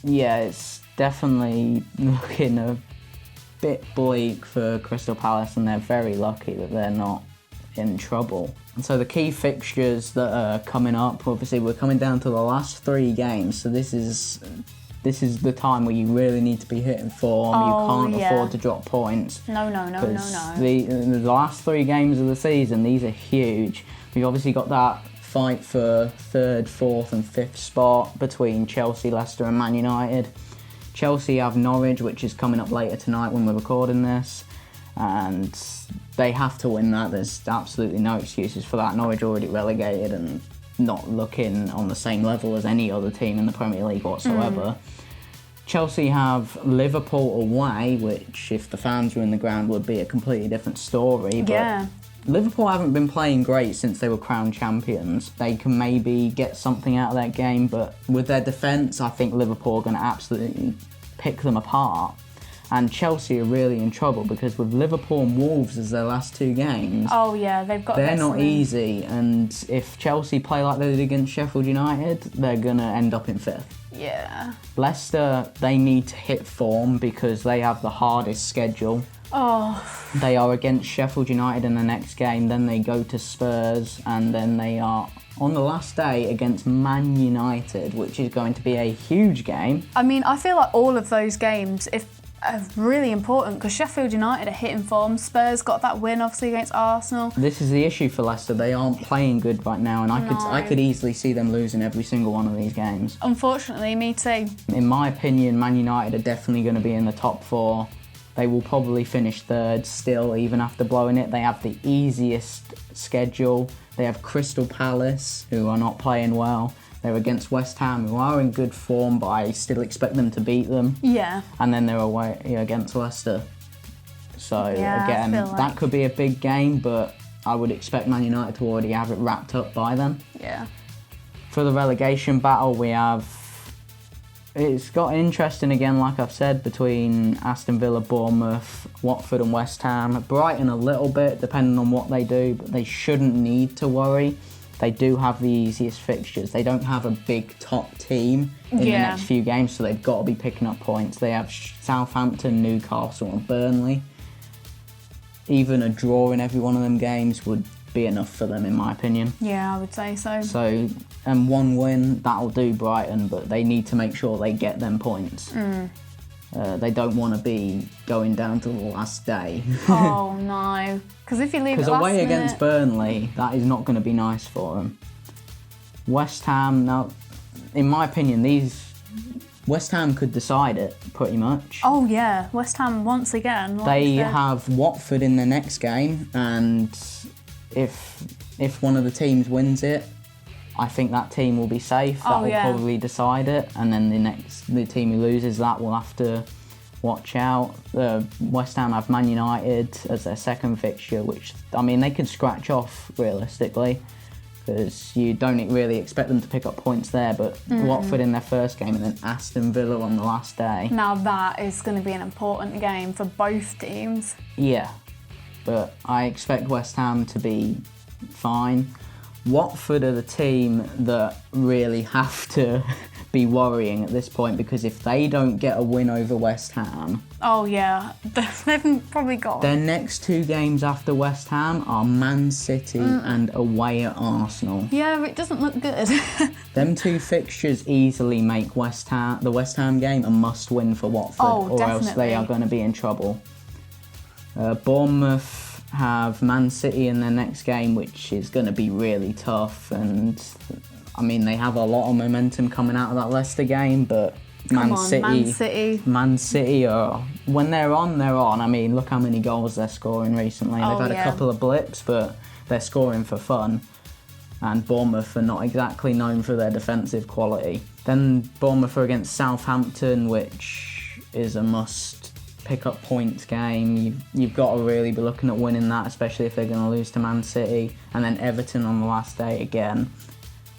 yeah, it's definitely looking a bit bleak for Crystal Palace, and they're very lucky that they're not in trouble. And so the key fixtures that are coming up, obviously we're coming down to the last 3 games, so this is the time where you really need to be hitting form. You can't afford to drop points. No. The last 3 games of the season, these are huge. We've obviously got that fight for 3rd, 4th and 5th spot between Chelsea, Leicester and Man United. Chelsea have Norwich, which is coming up later tonight when we're recording this, and they have to win that. There's absolutely no excuses for that. Norwich already relegated and not looking on the same level as any other team in the Premier League whatsoever. Chelsea have Liverpool away, which if the fans were in the ground would be a completely different story. But Liverpool haven't been playing great since they were crowned champions. They can maybe get something out of that game, but with their defence, I think Liverpool are going to absolutely pick them apart. And Chelsea are really in trouble because with Liverpool and Wolves as their last 2 games, they're not easy. And if Chelsea play like they did against Sheffield United, they're going to end up in 5th. Yeah. Leicester, they need to hit form because they have the hardest schedule. They are against Sheffield United in the next game, then they go to Spurs, and then they are on the last day against Man United, which is going to be a huge game. I mean, I feel like all of those games, are really important because Sheffield United are hitting form. Spurs got that win obviously against Arsenal. This is the issue for Leicester. They aren't playing good right now, and I could easily see them losing every single one of these games. Unfortunately, me too. In my opinion, Man United are definitely going to be in the top 4. They will probably finish 3rd still, even after blowing it. They have the easiest schedule. They have Crystal Palace, who are not playing well. They're against West Ham, who are in good form, but I still expect them to beat them. Yeah. And then they're away against Leicester. So, again, that could be a big game, but I would expect Man United to already have it wrapped up by then. Yeah. For the relegation battle, it's got interesting again, like I've said, between Aston Villa, Bournemouth, Watford and West Ham. Brighton a little bit, depending on what they do, but they shouldn't need to worry. They do have the easiest fixtures. They don't have a big top team in the next few games, so they've got to be picking up points. They have Southampton, Newcastle and Burnley. Even a draw in every one of them games would be enough for them, in my opinion. Yeah, I would say so. And 1 win, that'll do Brighton, but they need to make sure they get them points. They don't want to be going down to the last day. Oh no, because if you leave it Because last away minute... against Burnley, that is not going to be nice for them. West Ham, now, in my opinion, West Ham could decide it, pretty much. Oh yeah, West Ham once again. They have Watford in their next game, and if one of the teams wins it, I think that team will be safe. That will probably decide it, and then the team who loses that will have to watch out. West Ham have Man United as their second fixture, which, I mean, they could scratch off realistically, because you don't really expect them to pick up points there, but Watford in their first game and then Aston Villa on the last day. Now that is going to be an important game for both teams. Yeah, but I expect West Ham to be fine. Watford are the team that really have to be worrying at this point, because if they don't get a win over West Ham... Oh yeah, they've probably got... Their next two games after West Ham are Man City and away at Arsenal. Yeah, it doesn't look good. Them two fixtures easily make the West Ham game a must-win for Watford, or else they are going to be in trouble. Bournemouth have Man City in their next game, which is going to be really tough, and I mean, they have a lot of momentum coming out of that Leicester game, but Man City are, when they're on, they're on. I mean, look how many goals they're scoring recently. They've had a couple of blips, but they're scoring for fun. And Bournemouth are not exactly known for their defensive quality. Then Bournemouth are against Southampton, which is a must pick up points game. You've got to really be looking at winning that, especially if they're going to lose to Man City. And then Everton on the last day again.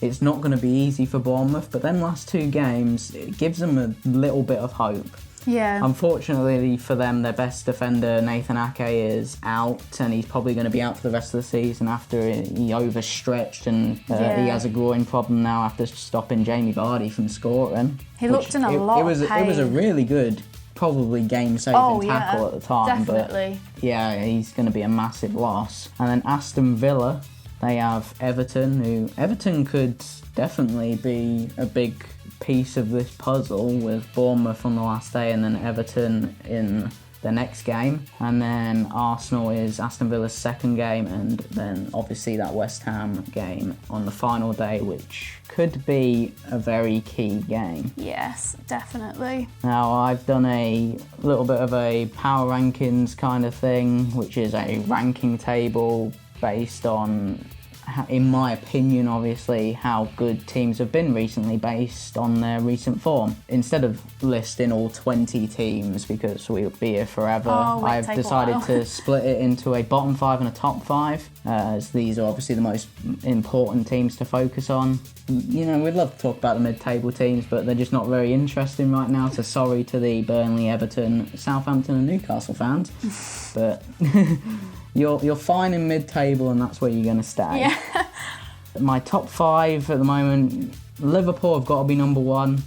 It's not going to be easy for Bournemouth, but them last two games, it gives them a little bit of hope. Yeah. Unfortunately for them, their best defender, Nathan Ake, is out, and he's probably going to be out for the rest of the season after he overstretched, and he has a groin problem now after stopping Jamie Vardy from scoring. He looked in a lot of pain. It was a really good, probably game-saving tackle at the time. Definitely. But yeah, he's going to be a massive loss. And then Aston Villa, they have Everton, Everton could definitely be a big piece of this puzzle, with Bournemouth on the last day and then Everton in the next game. And then Arsenal is Aston Villa's second game, and then obviously that West Ham game on the final day, which could be a very key game. Yes, definitely. Now, I've done a little bit of a power rankings kind of thing, which is a ranking table based on, in my opinion, obviously, how good teams have been recently based on their recent form. Instead of listing all 20 teams, because we'll be here forever, I've decided to split it into a bottom 5 and a top 5, as these are obviously the most important teams to focus on. You know, we'd love to talk about the mid-table teams, but they're just not very interesting right now, so sorry to the Burnley, Everton, Southampton and Newcastle fans. But... You're fine in mid-table, and that's where you're going to stay. Yeah. My top 5 at the moment, Liverpool have got to be number 1,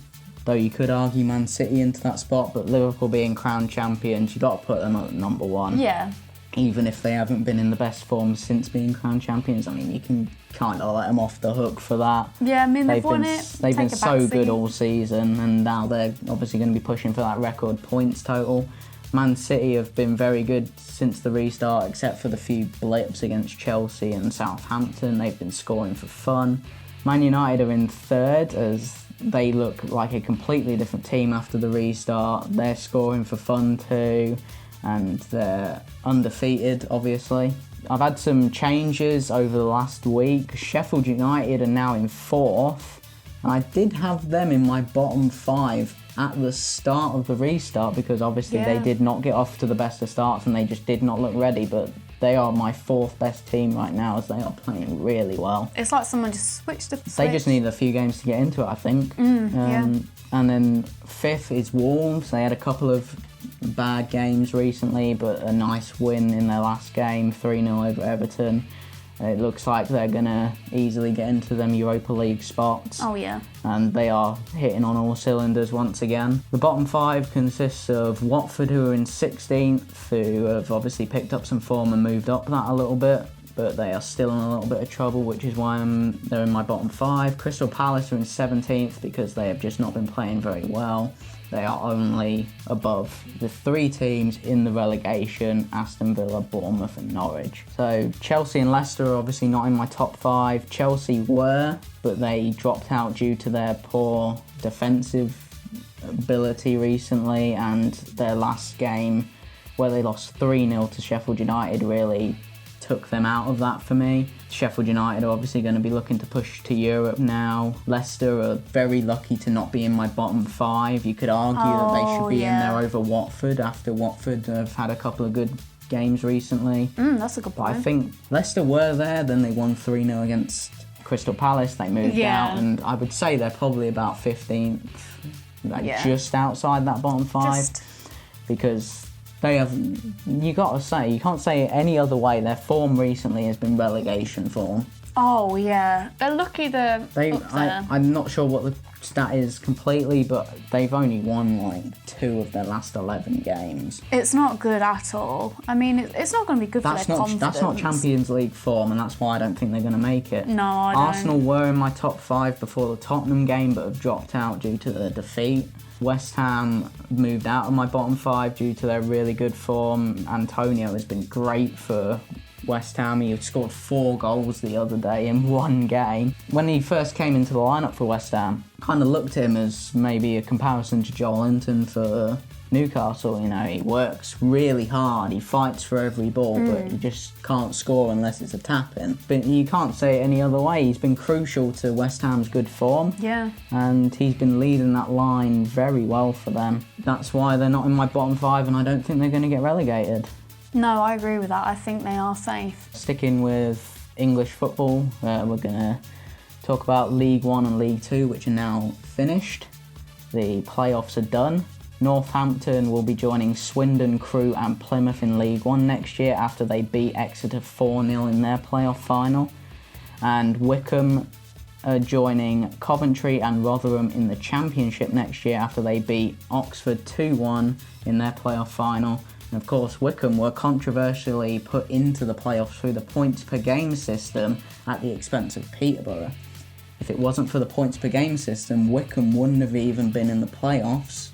though you could argue Man City into that spot, but Liverpool being crowned champions, you've got to put them at number 1. Yeah. Even if they haven't been in the best form since being crowned champions. I mean, you can kind of let them off the hook for that. Yeah, I mean, they've won it. They've been so good all season, and now they're obviously going to be pushing for that record points total. Man City have been very good since the restart, except for the few blips against Chelsea and Southampton. They've been scoring for fun. Man United are in third, as they look like a completely different team after the restart. They're scoring for fun too, and they're undefeated, obviously. I've had some changes over the last week. Sheffield United are now in 4th, and I did have them in my bottom 5 at the start of the restart, because obviously they did not get off to the best of starts and they just did not look ready, but they are my 4th best team right now, as they are playing really well. It's like someone just switched the switch. They just need a few games to get into it, I think. And then 5th is Wolves. They had a couple of bad games recently, but a nice win in their last game, 3-0 over Everton. It looks like they're going to easily get into them Europa League spots. Oh, yeah. And they are hitting on all cylinders once again. The bottom 5 consists of Watford, who are in 16th, who have obviously picked up some form and moved up that a little bit, but they are still in a little bit of trouble, which is why they're in my bottom 5. Crystal Palace are in 17th, because they have just not been playing very well. they are only above the 3 teams in the relegation: Aston Villa, Bournemouth and Norwich. So Chelsea and Leicester are obviously not in my top 5. Chelsea were, but they dropped out due to their poor defensive ability recently, and their last game where they lost 3-0 to Sheffield United really took them out of that for me. Sheffield United are obviously going to be looking to push to Europe now. Leicester are very lucky to not be in my bottom 5. You could argue that they should be in there over Watford after Watford have had a couple of good games recently. That's a good point. But I think Leicester were there, then they won 3-0 against Crystal Palace. They moved out, and I would say they're probably about 15th, just outside that bottom 5. Because they have, you can't say it any other way. Their form recently has been relegation form. Oh yeah, they're lucky they're up there. I'm not sure what the stat is completely, but they've only won like 2 of their last 11 games. It's not good at all. I mean, it's not going to be good for their confidence. That's not Champions League form, and that's why I don't think they're going to make it. No, I don't. Arsenal were in my top 5 before the Tottenham game, but have dropped out due to the defeat. West Ham moved out of my bottom 5 due to their really good form. Antonio has been great for West Ham. He scored 4 goals the other day in 1 game. When he first came into the lineup for West Ham, kind of looked at him as maybe a comparison to Joel Linton for Newcastle. You know, he works really hard, he fights for every ball, but he just can't score unless it's a tap-in. But you can't say it any other way. He's been crucial to West Ham's good form. Yeah. And he's been leading that line very well for them. That's why they're not in my bottom 5, and I don't think they're going to get relegated. No, I agree with that. I think they are safe. Sticking with English football, we're going to talk about League 1 and League 2, which are now finished. The playoffs are done. Northampton will be joining Swindon, Crewe and Plymouth in League 1 next year after they beat Exeter 4-0 in their playoff final. And Wycombe are joining Coventry and Rotherham in the Championship next year after they beat Oxford 2-1 in their playoff final. And of course, Wycombe were controversially put into the playoffs through the points per game system at the expense of Peterborough. If it wasn't for the points per game system, Wycombe wouldn't have even been in the playoffs.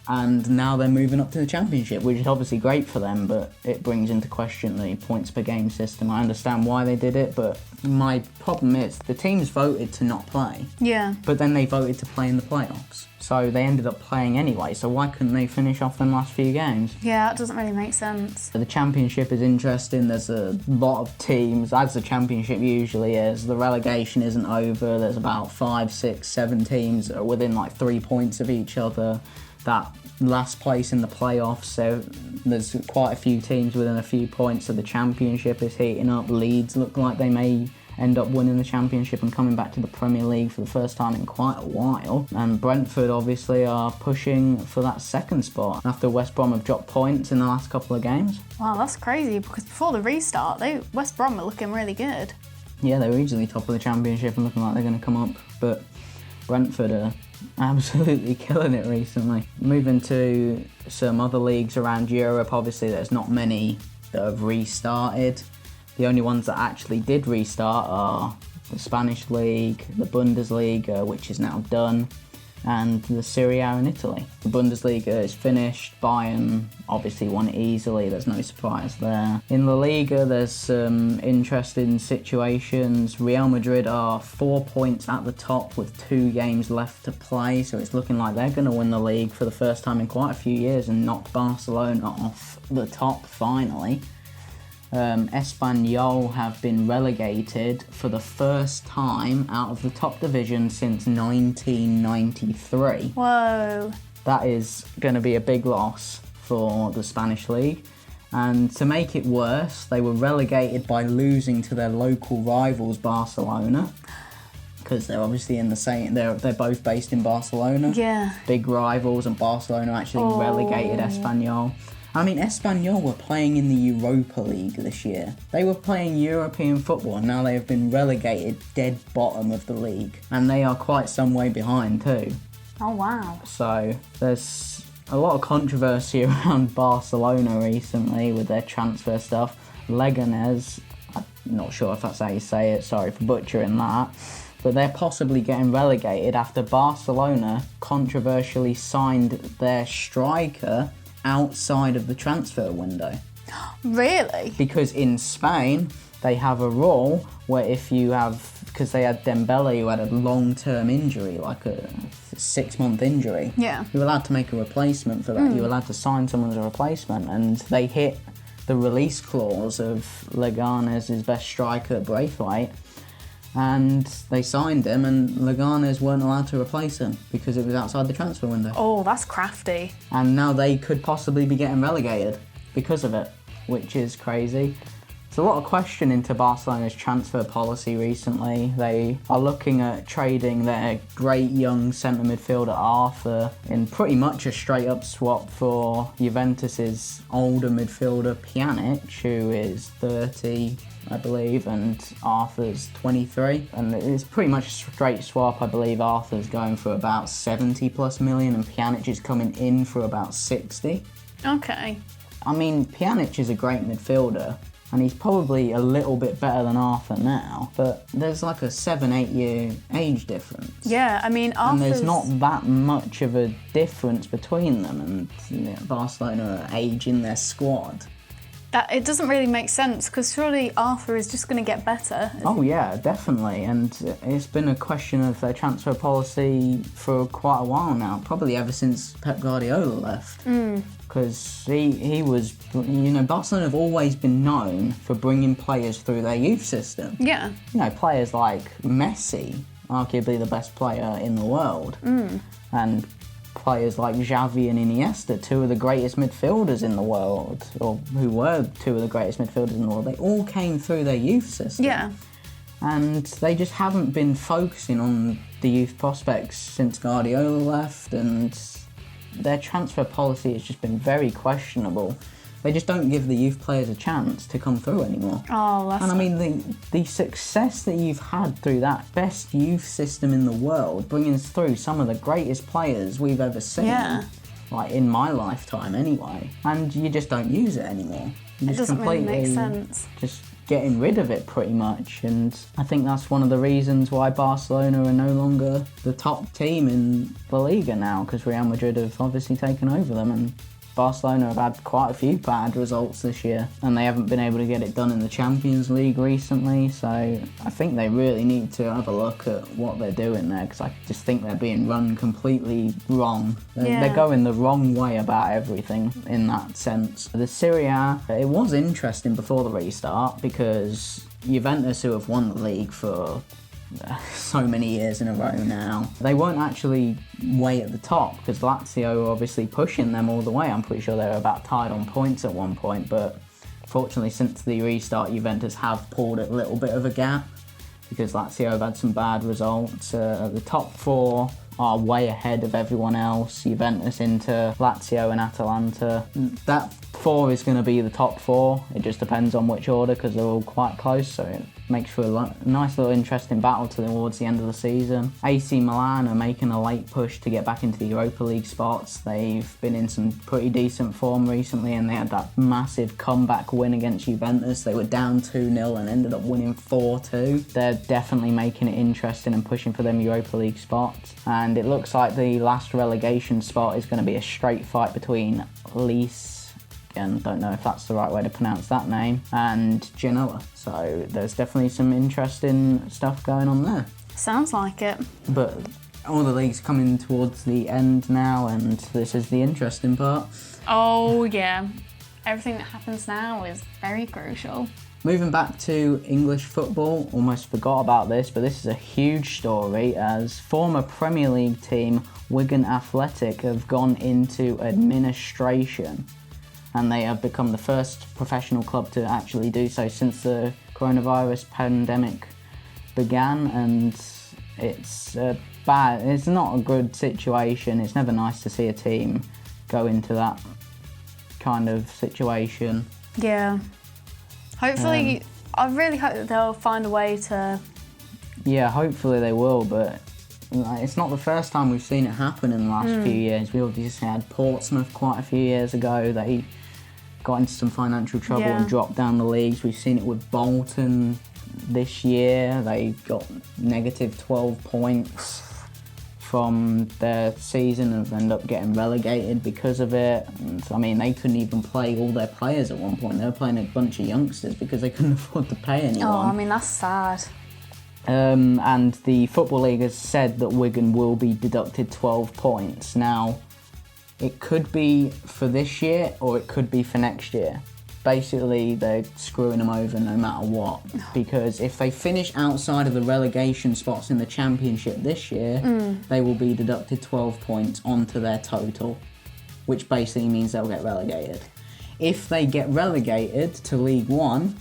And now they're moving up to the Championship, which is obviously great for them, but it brings into question the points per game system. I understand why they did it, but my problem is the teams voted to not play. Yeah. But then they voted to play in the playoffs. So they ended up playing anyway, so why couldn't they finish off them last few games? Yeah, that doesn't really make sense. The Championship is interesting. There's a lot of teams, as the Championship usually is. The relegation isn't over. There's about 5, 6, 7 teams that are within like 3 points of each other. That last place in the playoffs, so there's quite a few teams within a few points, so the Championship is heating up. Leeds look like they may end up winning the Championship and coming back to the Premier League for the first time in quite a while. And Brentford obviously are pushing for that second spot after West Brom have dropped points in the last couple of games. Wow, that's crazy, because before the restart, West Brom were looking really good. Yeah, they were easily top of the Championship and looking like they're going to come up, but Brentford are absolutely killing it recently. Moving to some other leagues around Europe, obviously there's not many that have restarted. The only ones that actually did restart are the Spanish League, the Bundesliga, which is now done, and the Serie A in Italy. The Bundesliga is finished. Bayern obviously won it easily, there's no surprise there. In La Liga, there's some interesting situations. Real Madrid are 4 points at the top with 2 games left to play, so it's looking like they're going to win the league for the first time in quite a few years and knock Barcelona off the top finally. Espanyol have been relegated for the first time out of the top division since 1993. Whoa. That is going to be a big loss for the Spanish League. And to make it worse, they were relegated by losing to their local rivals Barcelona, because they're obviously in the same, they're both based in Barcelona. Yeah. Big rivals, and Barcelona actually relegated Espanyol. I mean, Espanyol were playing in the Europa League this year. They were playing European football, and now they have been relegated dead bottom of the league. And they are quite some way behind too. Oh, wow. So there's a lot of controversy around Barcelona recently with their transfer stuff. Leganés, I'm not sure if that's how you say it, sorry for butchering that. but they're possibly getting relegated after Barcelona controversially signed their striker outside of the transfer window. Really? Because in Spain, they have a rule where if you have, because they had Dembele who had a long-term injury, like a 6-month injury, Yeah. you're allowed to make a replacement for that. You're allowed to sign someone as a replacement, and they hit the release clause of Leganes' best striker, Braithwaite, and they signed him, and Leganes weren't allowed to replace him because it was outside the transfer window. Oh, that's crafty. And now they could possibly be getting relegated because of it, which is crazy. There's a lot of question into Barcelona's transfer policy recently. They are looking at trading their great young centre midfielder Arthur in pretty much a straight up swap for Juventus's older midfielder Pjanic, who is 30, I believe, and Arthur's 23. And it's pretty much a straight swap. I believe Arthur's going for about 70 plus million and Pjanic is coming in for about 60. Okay. I mean, Pjanic is a great midfielder, and he's probably a little bit better than Arthur now, but there's like a 7-8 year age difference. Yeah, I mean, Arthur's... And there's not that much of a difference between them, and you know, Barcelona are aging their squad. That, it doesn't really make sense, because surely Arthur is just going to get better. Oh yeah, definitely, and it's been a question of their transfer policy for quite a while now, probably ever since Pep Guardiola left. Because he was, you know, Barcelona have always been known for bringing players through their youth system. Yeah. You know, players like Messi, arguably the best player in the world, and players like Xavi and Iniesta, two of the greatest midfielders in the world, or who were two of the greatest midfielders in the world, they all came through their youth system. Yeah. And they just haven't been focusing on the youth prospects since Guardiola left, and their transfer policy has just been very questionable. They just don't give the youth players a chance to come through anymore. Oh, that's... And I mean, the success that you've had through that best youth system in the world, bringing through some of the greatest players we've ever seen, Yeah. like in my lifetime anyway, and you just don't use it anymore. You It just doesn't really make completely sense. just getting rid of it pretty much, and I think that's one of the reasons why Barcelona are no longer the top team in La Liga now, because Real Madrid have obviously taken over them, and Barcelona have had quite a few bad results this year, and they haven't been able to get it done in the Champions League recently, so I think they really need to have a look at what they're doing there, because I just think they're being run completely wrong. They're going the wrong way about everything in that sense. The Serie A, it was interesting before the restart, because Juventus, who have won the league for so many years in a row now, they weren't actually way at the top, because Lazio were obviously pushing them all the way. I'm pretty sure they were about tied on points at one point, but fortunately since the restart Juventus have pulled a little bit of a gap, because Lazio have had some bad results. The top four are way ahead of everyone else: Juventus, Inter, Lazio and Atalanta. That four is going to be the top four. It just depends on which order, because they're all quite close, so it makes for a nice little interesting battle towards the end of the season. AC Milan are making a late push to get back into the Europa League spots. They've been in some pretty decent form recently, and they had that massive comeback win against Juventus. They were down 2-0 and ended up winning 4-2. They're definitely making it interesting and pushing for them Europa League spots, and it looks like the last relegation spot is going to be a straight fight between Lecce, and don't know if that's the right way to pronounce that name, and Genoa. So there's definitely some interesting stuff going on there. Sounds like it. But all the leagues coming towards the end now, and this is the interesting part. Oh yeah, everything that happens now is very crucial. Moving back to English football, almost forgot about this, but this is a huge story, as former Premier League team Wigan Athletic have gone into administration, and they have become the first professional club to actually do so since the coronavirus pandemic began, and it's not a good situation. It's never nice to see a team go into that kind of situation. Yeah. Hopefully, I really hope that they'll find a way to... Yeah, hopefully they will, but it's not the first time we've seen it happen in the last few years. We obviously had Portsmouth quite a few years ago. They got into some financial trouble and dropped down the leagues. We've seen it with Bolton this year. They got negative 12 points from their season and end up getting relegated because of it. And, I mean, they couldn't even play all their players at one point. They were playing a bunch of youngsters because they couldn't afford to pay anyone. Oh, I mean, that's sad. And the Football League has said that Wigan will be deducted 12 points. Now, it could be for this year or it could be for next year. Basically, they're screwing them over no matter what, because if they finish outside of the relegation spots in the Championship this year, they will be deducted 12 points onto their total, which basically means they'll get relegated. If they get relegated to League One,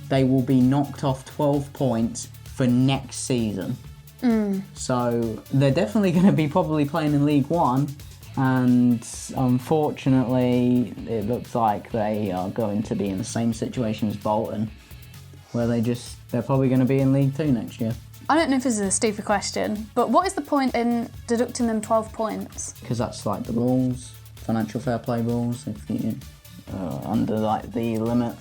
they will be knocked off 12 points for next season. So they're definitely going to be probably playing in League One, and unfortunately it looks like they are going to be in the same situation as Bolton, where they're probably going to be in League 2 next year. I don't know if this is a stupid question, but what is the point in deducting them 12 points? Because that's like the rules, financial fair play rules. If you under like the limit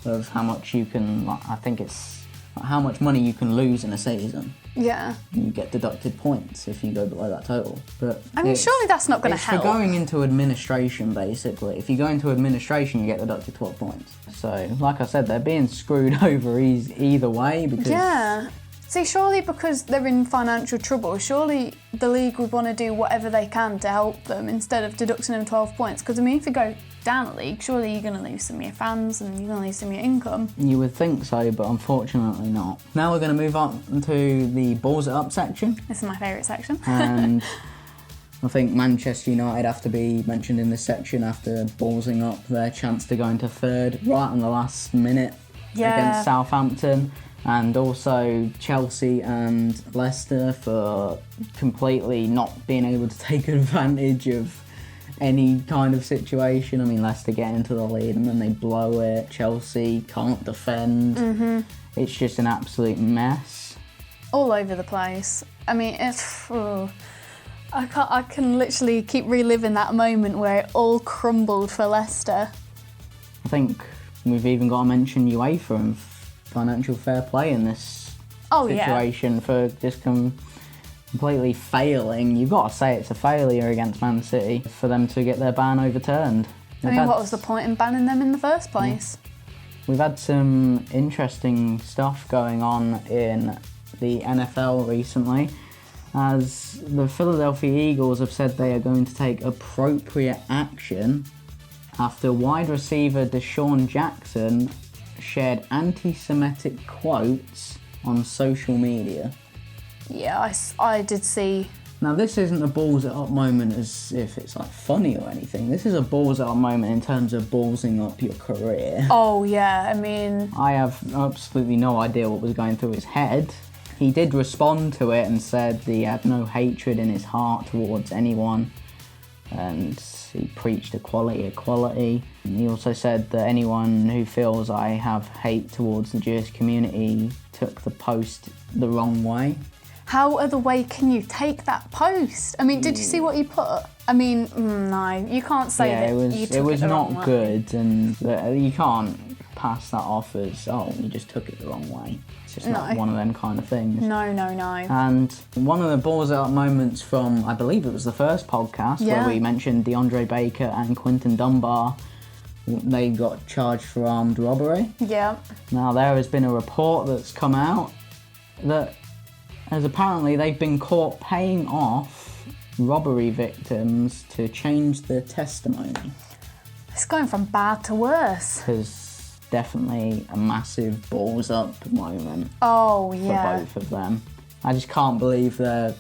of how much you can, like, I think it's how much money you can lose in a season. Yeah. You get deducted points if you go below that total. But I mean, surely that's not going to help. It's for going into administration, basically. If you go into administration, you get deducted 12 points. So, like I said, they're being screwed over either way because... Yeah. See, surely because they're in financial trouble, surely the league would want to do whatever they can to help them instead of deducting them 12 points. Because, I mean, if you go down a league, surely you're going to lose some of your fans and you're going to lose some of your income. You would think so, but unfortunately not. Now we're going to move on to the Balls It Up section. This is my favourite section. And I think Manchester United have to be mentioned in this section after ballsing up their chance to go into third right on the last minute against Southampton. And also Chelsea and Leicester for completely not being able to take advantage of any kind of situation. I mean, Leicester get into the lead and then they blow it. Chelsea can't defend. It's just an absolute mess. All over the place. I mean, I can literally keep reliving that moment where it all crumbled for Leicester. I think we've even got to mention UEFA and financial fair play in this situation for just completely failing. You've got to say it's a failure against Man City for them to get their ban overturned. I mean, what was the point in banning them in the first place? We've had some interesting stuff going on in the NFL recently, as the Philadelphia Eagles have said they are going to take appropriate action after wide receiver Deshaun Jackson shared anti-Semitic quotes on social media. Yeah, I did see. Now, this isn't a balls it up moment as if it's like funny or anything. This is a balls it up moment in terms of ballsing up your career. Oh yeah, I mean, I have absolutely no idea what was going through his head. He did respond to it and said he had no hatred in his heart towards anyone, and he preached equality. And he also said that anyone who feels I have hate towards the Jewish community took the post the wrong way. how other way can you take that post? I mean, did you see what he put? I mean, no, you can't say that you took it the wrong way. It was not good, and you can't pass that off as, oh, you just took it the wrong way. It's just not one of them kind of things. No. And one of the balls out moments from, I believe it was the first podcast, where we mentioned DeAndre Baker and Quinton Dunbar, they got charged for armed robbery. Yeah. Now, there has been a report that's come out that as apparently they've been caught paying off robbery victims to change their testimony. It's going from bad to worse. There's definitely a massive balls up moment for both of them. I just can't believe they're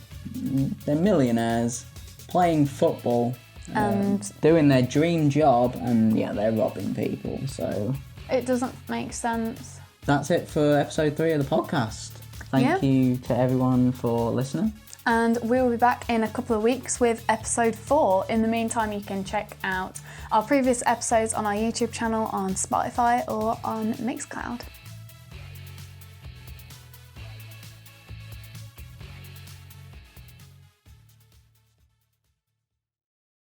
millionaires playing football and doing their dream job, and they're robbing people. So it doesn't make sense. That's it for episode 3 of the podcast. Thank you to everyone for listening. And we'll be back in a couple of weeks with episode 4. In the meantime, you can check out our previous episodes on our YouTube channel, on Spotify or on Mixcloud.